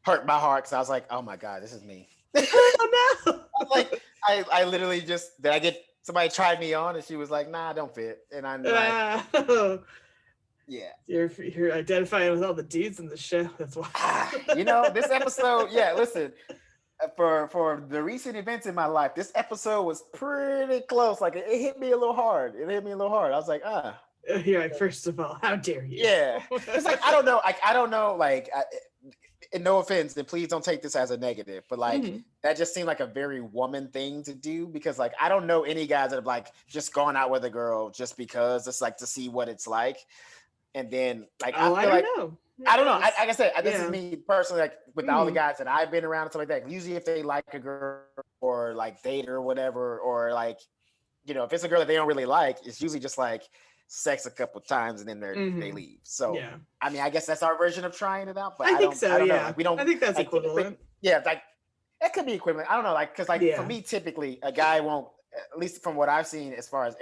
B: hurt my heart because I was like, oh my God, this is me.
A: Oh no.
B: I was like, I literally just did I get somebody tried me on and she was like, nah, I don't fit. And I'm like, yeah.
A: You're identifying with all the dudes in the show. That's why.
B: This episode, listen, for the recent events in my life, this episode was pretty close. Like it hit me a little hard. I was like,
A: You're like, first of all, how dare you?
B: Yeah. It's like, I don't know. Like, and no offense, and please don't take this as a negative, but like that just seemed like a very woman thing to do because like I don't know any guys that have like just gone out with a girl just because it's like to see what it's like, and then like I don't know. Like I said, this is me personally. Like with all the guys that I've been around and stuff like that. Usually, if they like a girl or like date her or whatever, or like if it's a girl that they don't really like, it's usually just like sex a couple times and then they leave. So I mean, I guess that's our version of trying it out. But I think so. I don't know. Like, we don't.
A: I think that's like, equivalent.
B: Yeah, like that could be equivalent. I don't know, like because like for me, typically a guy won't. At least from what I've seen, as far as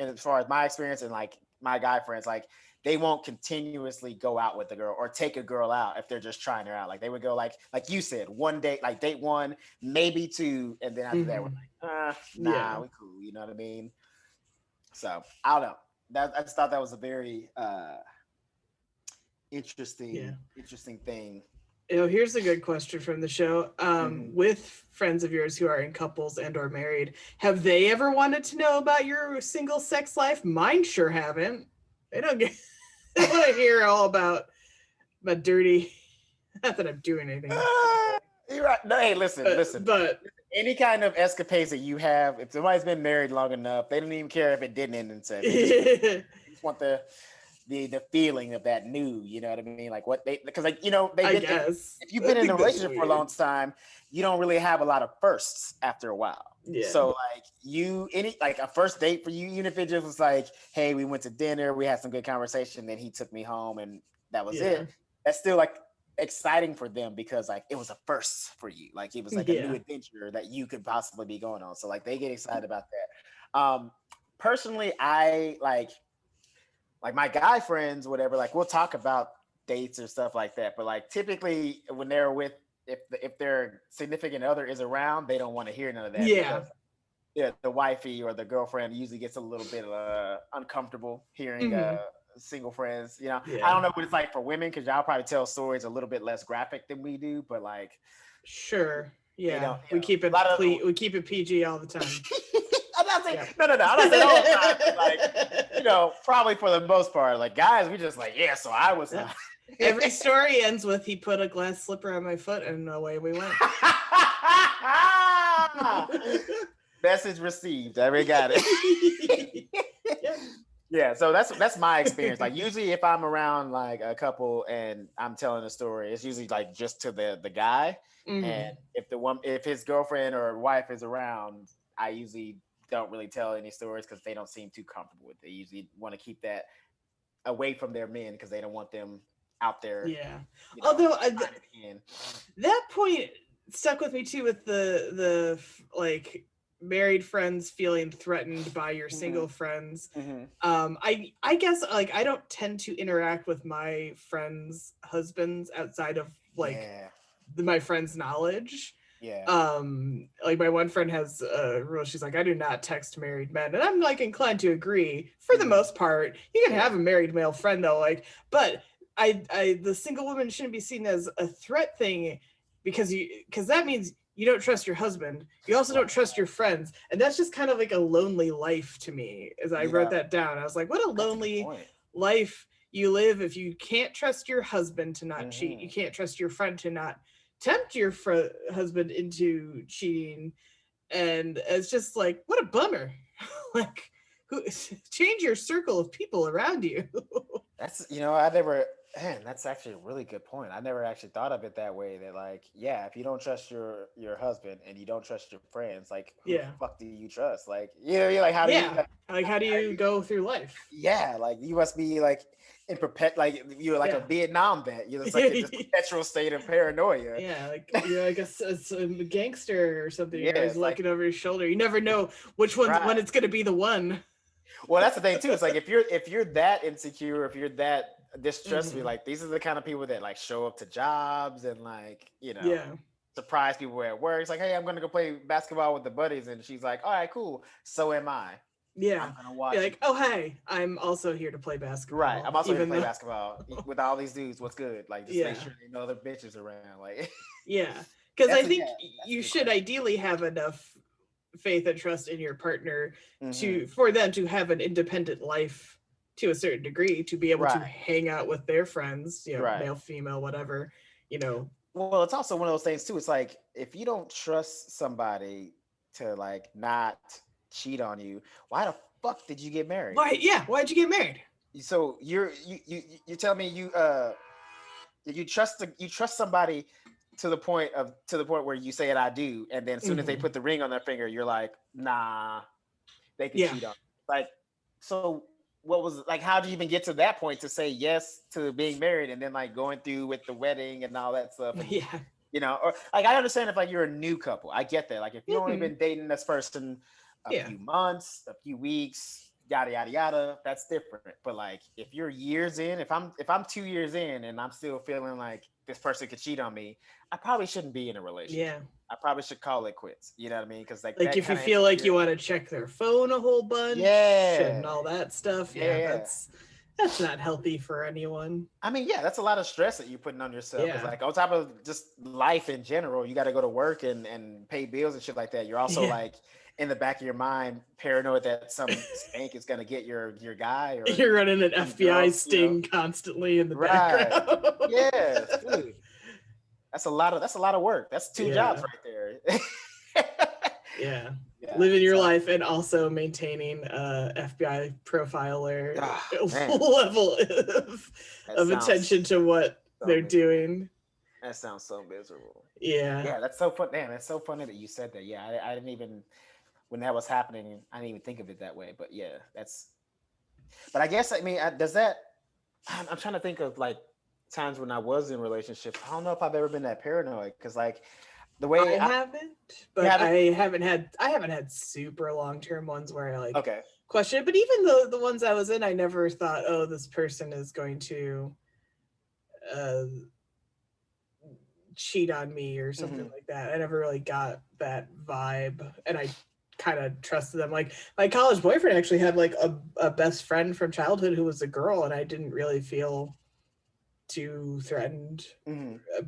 B: my experience and like my guy friends, like they won't continuously go out with the girl or take a girl out if they're just trying her out. Like they would go like you said, one date, like date one, maybe two, and then after that we're like, nah, we cool. You know what I mean? So I don't know. I just thought that was a very interesting thing.
A: Here's a good question from the show. With friends of yours who are in couples and or married, have they ever wanted to know about your single sex life? Mine sure haven't. They don't want to hear all about my dirty. Not that I'm doing anything.
B: You're right. No, hey, listen.
A: But
B: any kind of escapades that you have, if somebody's been married long enough, they don't even care if it didn't end in sex. They just want the feeling of that new, you know what I mean? Like what because like if you've been in a relationship for a long time, you don't really have a lot of firsts after a while. Yeah. So like a first date for you, even if it just was like, hey, we went to dinner, we had some good conversation, then he took me home and that was it. That's still like exciting for them because like it was a first for you. Like it was like a new adventure that you could possibly be going on. So like they get excited about that. Personally, I like my guy friends, whatever, like we'll talk about dates or stuff like that. But like typically when they're with if their significant other is around, they don't want to hear none of that.
A: Yeah.
B: Because, the wifey or the girlfriend usually gets a little bit uncomfortable hearing single friends. I don't know what it's like for women because y'all probably tell stories a little bit less graphic than we do, but like
A: sure. Yeah. We keep it we keep it PG all the time.
B: I'm not saying no. I'm not saying all the time. Like, probably for the most part, like guys, we just like, so I was.
A: Every story ends with he put a glass slipper on my foot and away we went.
B: Message received. I got it. Yeah, so that's my experience. Like usually if I'm around like a couple and I'm telling a story, it's usually like just to the guy. And if his girlfriend or wife is around, I usually don't really tell any stories because they don't seem too comfortable with it. They usually want to keep that away from their men because they don't want them out there.
A: Yeah. Although that point stuck with me too with the like married friends feeling threatened by your single friends. I guess like I don't tend to interact with my friends' husbands outside of like my friends' knowledge. Like my one friend has a rule. She's like, I do not text married men, and I'm like inclined to agree for the most part. You can have a married male friend though, like, but the single woman shouldn't be seen as a threat thing because that means you don't trust your husband. You also don't trust your friends, and that's just kind of like a lonely life to me. As I wrote that down, I was like, what a lonely life you live if you can't trust your husband to not cheat. You can't trust your friend to not tempt your husband into cheating, and it's just like, what a bummer. Like, change your circle of people around you.
B: That's I never Man, that's actually a really good point. I never actually thought of it that way. That like, yeah, if you don't trust your husband and you don't trust your friends, like, who the
A: Yeah.
B: fuck do you trust? Like, you're like, how do you
A: like how do you go through life?
B: Yeah, like you must be like in like you're like a Vietnam vet. You're just like in this perpetual state of paranoia.
A: Yeah, like you're like a gangster or something.
B: Yeah,
A: you're always looking over your shoulder. You never know which one when it's gonna be the one.
B: Well, that's the thing too. It's like if you're that insecure, if you're that distrustful, like these are the kind of people that like show up to jobs and like, surprise people at work. It's like, hey, I'm gonna go play basketball with the buddies, and she's like, all right, cool. So am I.
A: Yeah. I'm gonna watch. You're like, oh hey, I'm also here to play basketball.
B: Right. I'm also here to play basketball with all these dudes. What's good? Like, just make sure they know other bitches around. Like,
A: yeah, because I think you should ideally have enough faith and trust in your partner for them to have an independent life to a certain degree, to be able to hang out with their friends, male, female, whatever,
B: Well, it's also one of those things too. It's like if you don't trust somebody to like not cheat on you, why the fuck did you get married?
A: Why'd you get married?
B: So you tell me you trust somebody to the point where you say it, I do, and then as soon as they put the ring on their finger, you're like, nah, they can cheat on you. Like, so what was like, how did you even get to that point to say yes to being married and then like going through with the wedding and all that stuff? And, or like, I understand if like you're a new couple, I get that. Like if you've only been dating this person a few months, a few weeks, yada yada yada, that's different. But like if you're years in, if I'm 2 years in and I'm still feeling like this person could cheat on me, I probably shouldn't be in a relationship. Yeah, I probably should call it quits. You know what I mean? Because like
A: if you feel like you want to check their phone a whole bunch, and all that stuff, that's not healthy for anyone.
B: I mean, that's a lot of stress that you're putting on yourself. It's like on top of just life in general, you got to go to work and pay bills and shit like that. You're also like in the back of your mind, paranoid that some spank is gonna get your guy, or
A: you're running an FBI sting constantly in the background.
B: Yes, dude. That's a lot of work. That's 2 jobs right
A: there. Living your life and also maintaining FBI profiler level of attention to what they're doing.
B: That sounds so miserable.
A: Yeah,
B: that's so fun. Damn, that's so funny that you said that. I didn't even, when that was happening, I didn't even think of it that way. But but I guess, I mean, does that, I'm trying to think of like times when I was in a relationship. I don't know if I've ever been that paranoid, because like the way
A: I haven't had super long-term ones where I like question it. But even the ones I was in, I never thought, oh, this person is going to cheat on me or something like that. I never really got that vibe, and I kind of trusted them. Like my college boyfriend actually had like a best friend from childhood who was a girl, and I didn't really feel too threatened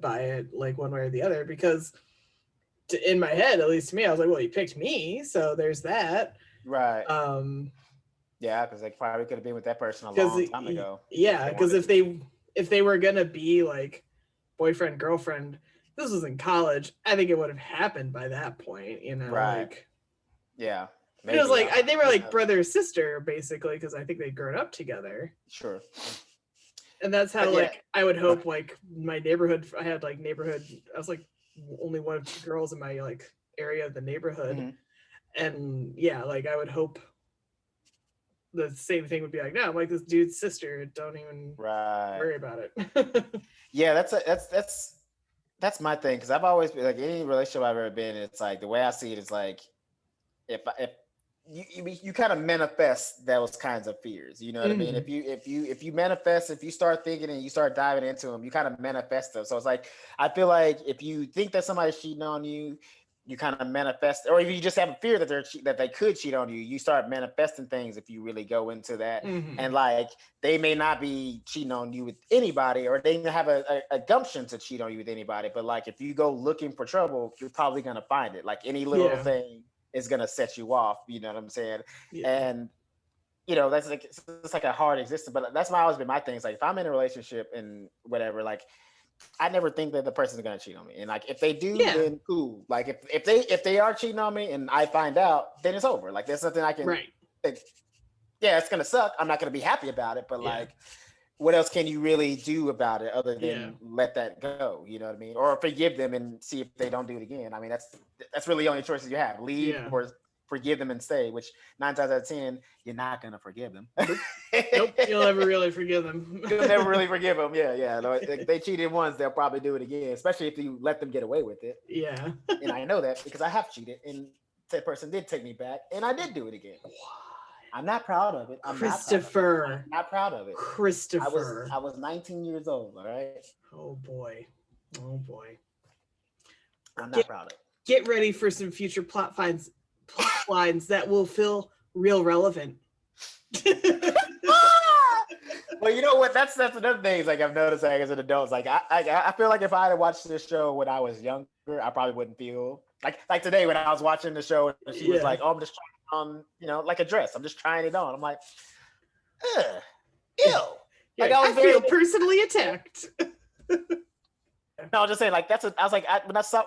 A: by it, like one way or the other, because in my head, at least to me, I was like, well, he picked me, so there's that.
B: Right. Because they probably could have been with that person a long time ago.
A: Yeah, because if they were gonna be like boyfriend, girlfriend, this was in college, I think it would have happened by that point,
B: Right.
A: Like,
B: maybe,
A: it was like they were like brother basically, basically, because I think they'd grown up together.
B: Sure.
A: And that's how I would hope like my neighborhood. I had like neighborhood. I was like only one of 2 girls in my like area of the neighborhood, and like I would hope the same thing would be like, no, I'm like this dude's sister. Don't even worry about it.
B: That's my thing, because I've always been like, any relationship I've ever been in, it's like the way I see it is like if you kind of manifest those kinds of fears, you know what I mean? If you manifest, if you start thinking and you start diving into them, you kind of manifest them. So it's like, I feel like if you think that somebody's cheating on you, you kind of manifest, or if you just have a fear that they could cheat on you, you start manifesting things if you really go into that. And like, they may not be cheating on you with anybody, or they have a gumption to cheat on you with anybody. But like, if you go looking for trouble, you're probably going to find it. Like any little thing is going to set you off, you know what I'm saying? And that's like, it's like a hard existence, but that's always been my thing. It's like, if I'm in a relationship and whatever, like I never think that the person's going to cheat on me. And like, if they do, then cool. Like if they are cheating on me and I find out, then it's over. Like there's something I can, it's going to suck. I'm not going to be happy about it, but like, what else can you really do about it other than let that go? You know what I mean? Or forgive them and see if they don't do it again. I mean, that's really the only choices you have: leave or forgive them and stay. Which 9 times out of 10, you're not gonna forgive them.
A: Nope, you'll never really forgive them.
B: You'll never really forgive them. Yeah. If they cheated once, they'll probably do it again, especially if you let them get away with it.
A: Yeah.
B: And I know that because I have cheated, and that person did take me back, and I did do it again. I'm not proud of it.
A: Christopher.
B: I'm not proud of it.
A: Christopher.
B: I was 19 years old, all right?
A: Oh boy.
B: I'm not proud of it.
A: Get ready for some future plot lines that will feel real relevant.
B: Well, you know what? That's another thing. Like I've noticed, like as an adult, like I feel like if I had watched this show when I was younger, I probably wouldn't feel like today when I was watching the show and she was like, "Oh, I'm just trying on, like a dress. I'm just trying it on." I'm like, ugh, ew. Like
A: I feel personally attacked.
B: No, I was just saying, like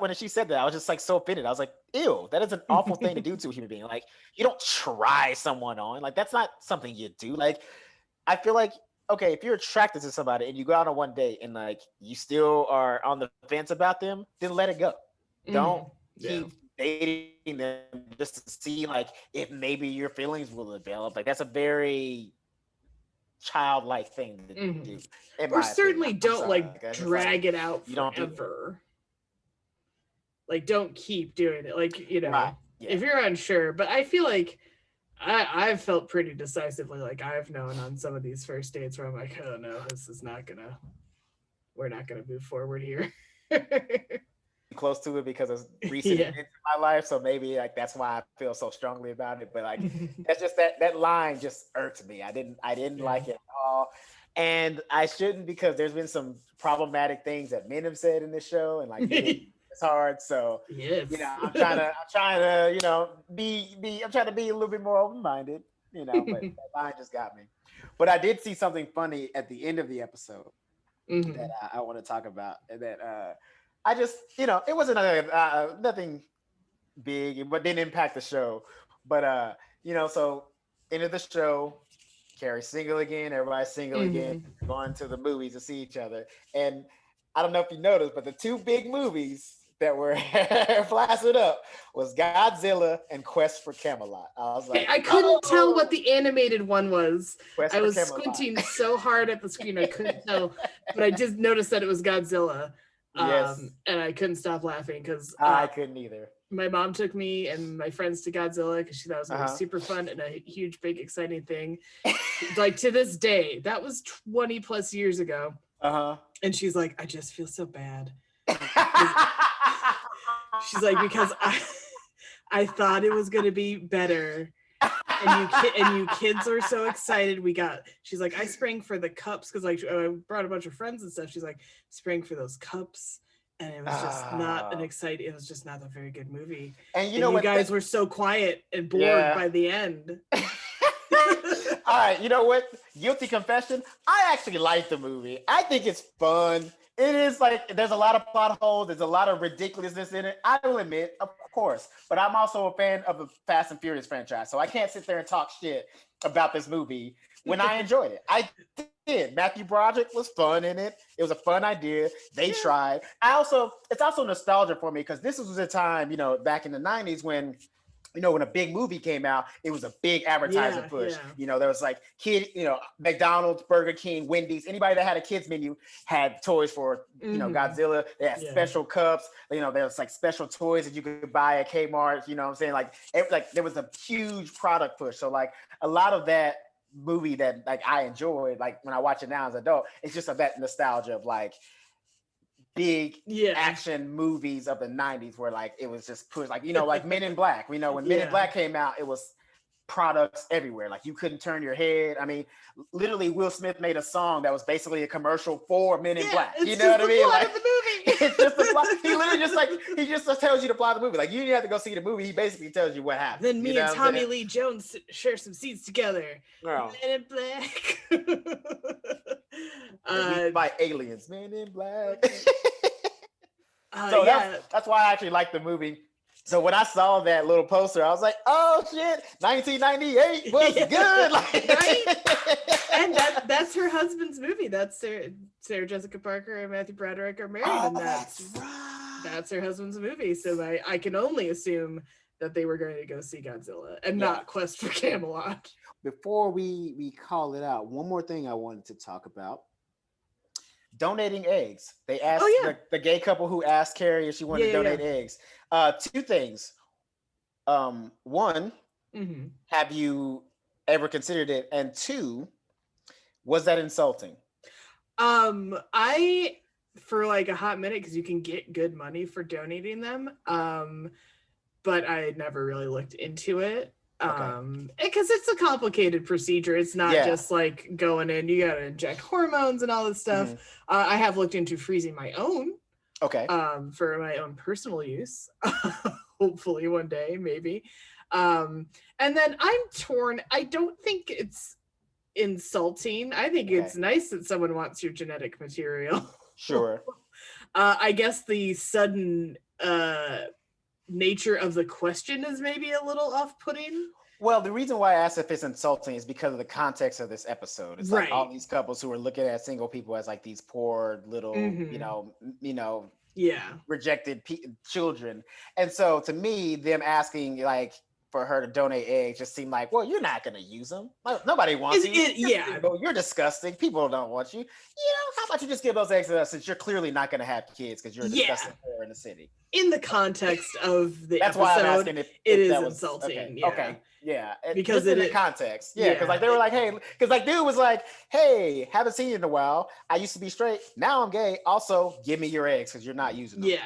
B: when she said that, I was just like so offended. I was like, ew, that is an awful thing to do to a human being. Like, you don't try someone on. Like, that's not something you do. Like, I feel like, okay, if you're attracted to somebody and you go out on one date and like you still are on the fence about them, then let it go. Don't keep dating them just to see like if maybe your feelings will develop. Like, that's a very childlike thing to do.
A: Or certainly don't drag it out forever. Like, don't keep doing it. Like, if you're unsure. But I feel like I've felt pretty decisively like I've known on some of these first dates where I'm like, oh no, we're not gonna move forward here.
B: Close to it because it's recent events in my life, so maybe like that's why I feel so strongly about it. But like that's just that line just irked me. I didn't like it at all, and I shouldn't, because there's been some problematic things that men have said in this show, and like it's hard. So I'm trying to be a little bit more open-minded, but that line just got me. But I did see something funny at the end of the episode that I want to talk about, and that I just, it wasn't nothing big, but didn't impact the show. But, so end of the show, Carrie's single again, everybody's single again, going to the movies to see each other. And I don't know if you noticed, but the two big movies that were plastered up was Godzilla and Quest for Camelot. I was like,
A: I couldn't tell what the animated one was. I was squinting so hard at the screen, I couldn't tell. But I just noticed that it was Godzilla. And I couldn't stop laughing because
B: I couldn't either.
A: My mom took me and my friends to Godzilla because she thought it was gonna be super fun and a huge, big, exciting thing. Like, to this day, that was 20 plus years ago. And she's like, I just feel so bad. She's like, because I thought it was gonna be better. And you kids are so excited. She's like, I sprang for the cups because like I brought a bunch of friends and stuff. She's like, sprang for those cups, and it was just not it was just not a very good movie. And you guys were so quiet and bored by the end.
B: All right, you know what? Guilty confession. I actually like the movie. I think it's fun. It is like, there's a lot of plot holes. There's a lot of ridiculousness in it. I will admit, of course, but I'm also a fan of the Fast and Furious franchise. So I can't sit there and talk shit about this movie when I enjoyed it. I did. Matthew Broderick was fun in it. It was a fun idea. They tried. It's also nostalgia for me because this was a time, back in the 90s when when a big movie came out, it was a big advertising push. There was like McDonald's, Burger King, Wendy's, anybody that had a kids menu had toys for, Godzilla. They had special cups. There was like special toys that you could buy at Kmart. You know what I'm saying? Like there was a huge product push. So like a lot of that movie that like I enjoyed, like when I watch it now as an adult, it's just that nostalgia of like big action movies of the 90s where like it was just pushed, like like Men in Black. When Men in Black came out, it was products everywhere. Like you couldn't turn your head. I mean, literally Will Smith made a song that was basically a commercial for Men in Black. You know what I mean? Like, the movie. It's just the plot. He literally he just tells you to plot the movie. Like you didn't have to go see the movie. He basically tells you what happened.
A: Then me and Tommy Lee Jones share some seats together. Men in Black.
B: By aliens, Men in Black. So that's why I actually like the movie. So when I saw that little poster, I was like, "Oh shit, 1998 was good." Like,
A: right? And that's her husband's movie. That's Sarah Jessica Parker and Matthew Broderick are married, and that's right. That's her husband's movie. So I can only assume that they were going to go see Godzilla and not Quest for Camelot.
B: Before we call it out, one more thing I wanted to talk about. Donating eggs. They asked the gay couple who asked Carrie if she wanted to donate eggs. Two things. One, have you ever considered it? And two, was that insulting?
A: I for like a hot minute, because you can get good money for donating them. But I never really looked into it. Because it's a complicated procedure. It's not just like going in, you gotta inject hormones and all this stuff. I have looked into freezing my own for my own personal use. Hopefully one day, maybe. And then I'm torn. I don't think it's insulting. I think it's nice that someone wants your genetic material.
B: Sure.
A: I guess the sudden nature of the question is maybe a little off-putting.
B: Well, the reason why I asked if it's insulting is because of the context of this episode. It's like all these couples who are looking at single people as like these poor little, rejected children. And so to me, them asking like for her to donate eggs just seemed like, well, you're not going to use them. Like, nobody wants you. You're disgusting. People don't want you. How about you just give those eggs to us since you're clearly not going to have kids because you're a disgusting poor in the city.
A: In the context of the
B: That's
A: episode,
B: why I'm asking if
A: it is
B: that was
A: insulting.
B: Okay. Yeah.
A: Because
B: in the context. Yeah. Because like they were like, hey, because like dude was like, hey, haven't seen you in a while. I used to be straight. Now I'm gay. Also, give me your eggs because you're not using them.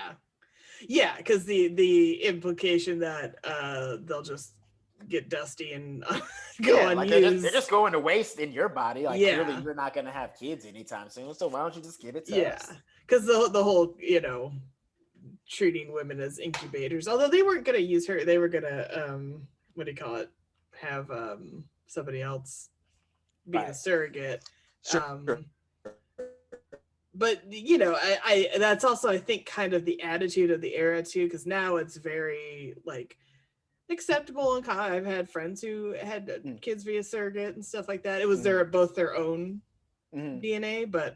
A: Yeah, because the implication that they'll just get dusty and go unused.
B: They're just going to waste in your body. Like clearly you're not going to have kids anytime soon. So why don't you just give it to us?
A: Because the whole treating women as incubators. Although they weren't going to use her, they were going to have somebody else be a surrogate.
B: Sure.
A: But I that's also I think kind of the attitude of the era too, because now it's very like acceptable and I've had friends who had kids via surrogate and stuff like that. It was both their own DNA, but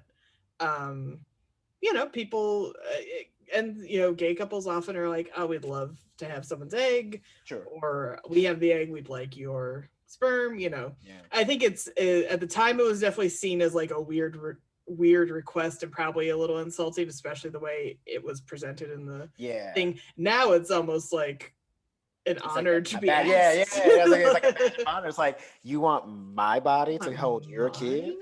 A: people and gay couples often are like, oh, we'd love to have someone's egg, or we have the egg, we'd like your sperm. I think it's at the time it was definitely seen as like a weird request and probably a little insulting, especially the way it was presented in the thing. Now it's almost like an honor to be asked.
B: It's like an honor. It's like, you want my body to hold your kid?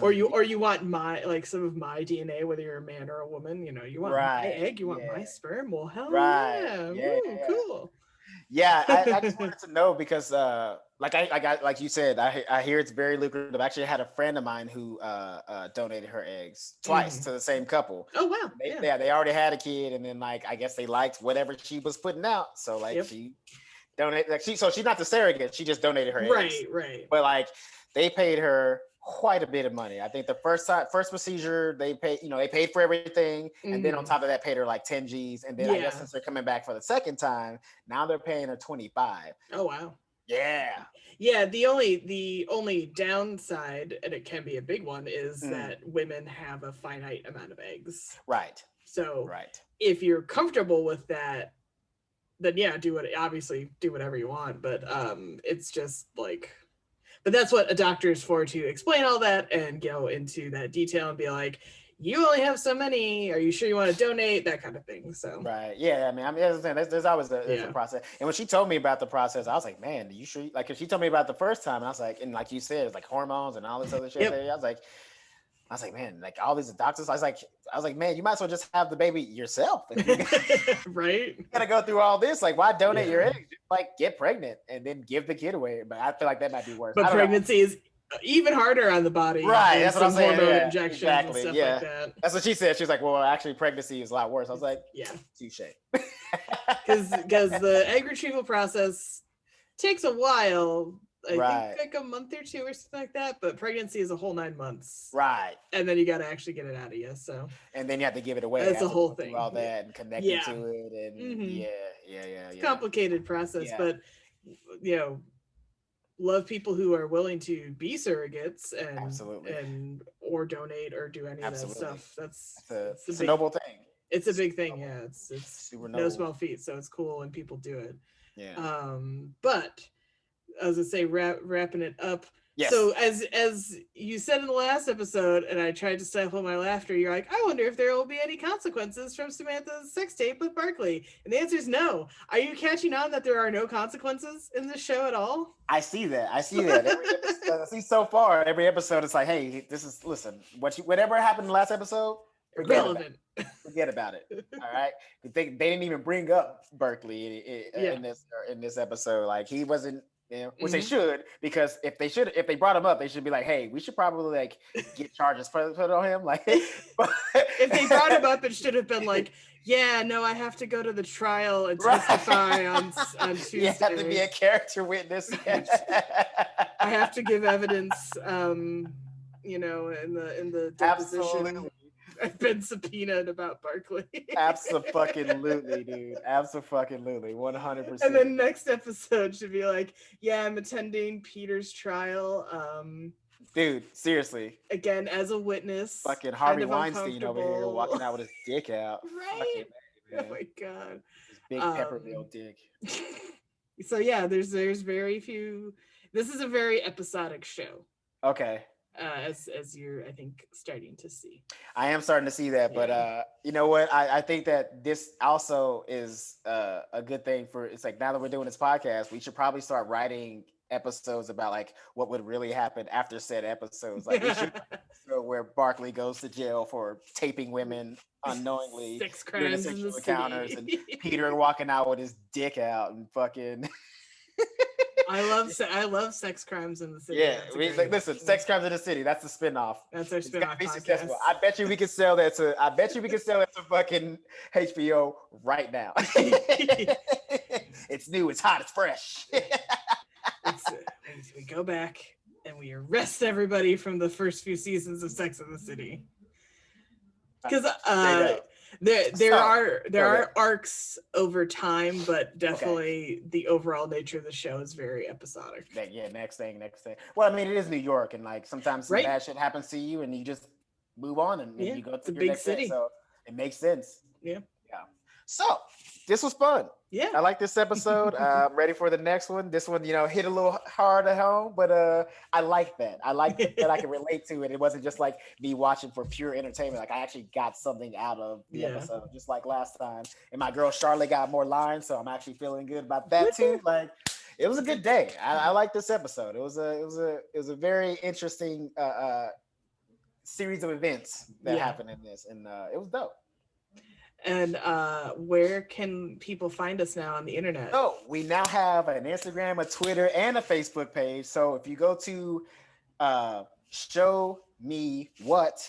A: Or you want my some of my DNA, whether you're a man or a woman. You want my egg, you want my sperm. Well, hell cool.
B: I just wanted to know because like you said, I hear it's very lucrative. I actually had a friend of mine who donated her eggs twice to the same couple.
A: Oh wow.
B: They already had a kid, and then I guess they liked whatever she was putting out. So she donated so she's not the surrogate, she just donated her eggs.
A: Right.
B: But they paid her quite a bit of money. I think the first procedure they paid for everything, and then on top of that paid her like 10 G's, and then I guess since they're coming back for the second time, now they're paying her 25.
A: Oh wow.
B: Yeah,
A: the only downside, and it can be a big one, is that women have a finite amount of eggs.
B: Right.
A: So if you're comfortable with that, then do whatever you want, but it's just but that's what a doctor is for, to explain all that and go into that detail and be like, you only have so many. Are you sure you want to donate? That kind of thing. So
B: there's always a process. And when she told me about the process, I was like, man, are you sure? Because she told me about the first time, and I was like, and like you said, it's like hormones and all this other shit. I was like, man, all these doctors. I was like, man, you might as well just have the baby yourself.
A: Right?
B: You gotta go through all this. Why donate your eggs? Just, get pregnant and then give the kid away. But I feel like that might be worse.
A: But pregnancy is even harder on the body.
B: Right. That's what I'm saying.
A: Hormone injections and stuff like that.
B: That's what she said. She was like, well, actually, pregnancy is a lot worse. I was like, touche.
A: Because the egg retrieval process takes a while, I think like a month or two or something like that, but pregnancy is a whole 9 months.
B: Right.
A: And then you got to actually get it out of you. So.
B: And then you have to give it away.
A: That's a whole thing.
B: All that and connecting to it, and it's
A: a complicated process, but love people who are willing to be surrogates and or donate or do any of that stuff. It's a noble thing. It's a big thing. Yeah, it's super no small feat. So it's cool when people do it. Yeah. But as I say, wrapping it up. Yes. So as you said in the last episode, and I tried to stifle my laughter, you're like, I wonder if there will be any consequences from Samantha's sex tape with Barkley. And the answer is no. Are you catching on that there are no consequences in this show at all?
B: I see that. I see so far, every episode, it's like, hey, listen, whatever happened in the last episode, forget about it. All right. They didn't even bring up Barkley in this episode. Like, he wasn't. Which they should, because if they brought him up, they should be like, hey, we should probably like get charges put on him. Like,
A: if they brought him up, it should have been like, yeah, no, I have to go to the trial and testify on Tuesday.
B: You have to be a character witness.
A: I have to give evidence, in the deposition. Absolutely. I've been subpoenaed about Barkley.
B: Absolutely, dude. Absolutely. 100%.
A: And then next episode should be like, yeah, I'm attending Peter's trial.
B: Dude, seriously.
A: Again, as a witness.
B: Fucking Harvey Weinstein over here walking out with his dick out.
A: Right? Oh my God.
B: His big Peppermill dick.
A: So yeah, there's very few. This is a very episodic show.
B: Okay.
A: As you're, I think, starting to see.
B: I am starting to see that, but you know what? I think that this also is a good thing for. It's like, now that we're doing this podcast, we should probably start writing episodes about like what would really happen after said episodes. Like, we should where Barkley goes to jail for taping women unknowingly,
A: sex crimes in the
B: encounters,
A: city.
B: and Peter walking out with his dick out and fucking.
A: I love sex crimes in the city.
B: Yeah, listen, sex crimes in the city. That's the spinoff.
A: That's our spinoff podcast.
B: I bet you we can sell that to. Fucking HBO right now. It's new. It's hot. It's fresh.
A: We go back and we arrest everybody from the first few seasons of Sex in the City. Because there are arcs over time, but definitely the overall nature of the show is very episodic.
B: Yeah, next thing. Well, I mean, it is New York, and like sometimes some bad shit happens to you, and you just move on, and you go to your next city. So it makes sense.
A: Yeah.
B: So this was fun.
A: Yeah,
B: I like this episode. I'm ready for the next one. This one, hit a little hard at home, but I like that. I like that I can relate to it. It wasn't just like me watching for pure entertainment. Like, I actually got something out of the episode, just like last time. And my girl Charlotte got more lines, so I'm actually feeling good about that too. Like, it was a good day. I like this episode. It was a very interesting series of events that happened in this, and it was dope.
A: And where can people find us now on the internet?
B: Oh, we now have an Instagram, a Twitter, and a Facebook page. So if you go to Show Me What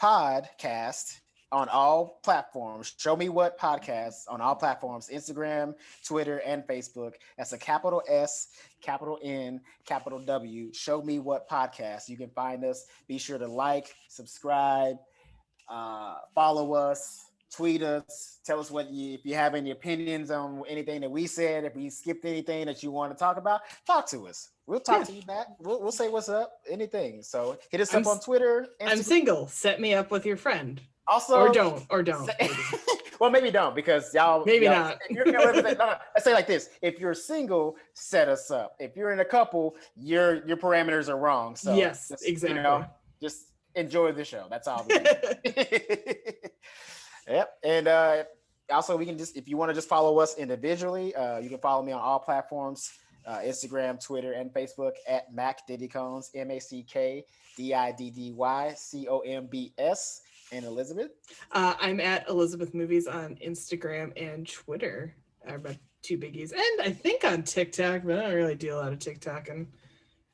B: Podcast on all platforms, Show Me What Podcast on all platforms, Instagram, Twitter, and Facebook. That's a capital S, capital N, capital W, Show Me What Podcast. You can find us. Be sure to like, subscribe, follow us. Tweet us, tell us if you have any opinions on anything that we said, if we skipped anything that you want to talk about, talk to us. We'll talk to you back. We'll say what's up, anything. So hit us up on Twitter. Instagram.
A: I'm single. Set me up with your friend.
B: Also,
A: or don't.
B: Well, maybe don't, because y'all.
A: Maybe not.
B: Let's say like this: if you're single, set us up. If you're in a couple, your parameters are wrong. So
A: yes, exactly.
B: Just enjoy the show. That's all. Yep. And also, we can if you want to just follow us individually, you can follow me on all platforms, Instagram, Twitter, and Facebook at Mack Diddycombs, MackDiddyCombs, and Elizabeth.
A: I'm at Elizabeth Movies on Instagram and Twitter. I'm at two biggies, and I think on TikTok, but I don't really do a lot of TikTok, and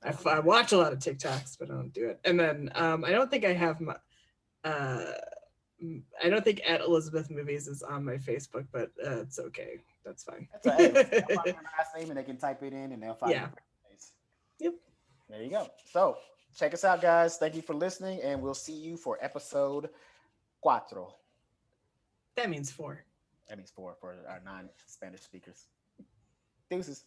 A: I watch a lot of TikToks, but I don't do it. And then I don't think I have my. I don't think at Elizabeth Movies is on my Facebook, but it's okay. That's fine.
B: That's all right. They'll find my last name and they can type it in and they'll find it. There you go. So check us out, guys. Thank you for listening, and we'll see you for episode 4.
A: That means 4.
B: That means 4 for our non-Spanish speakers. Deuces.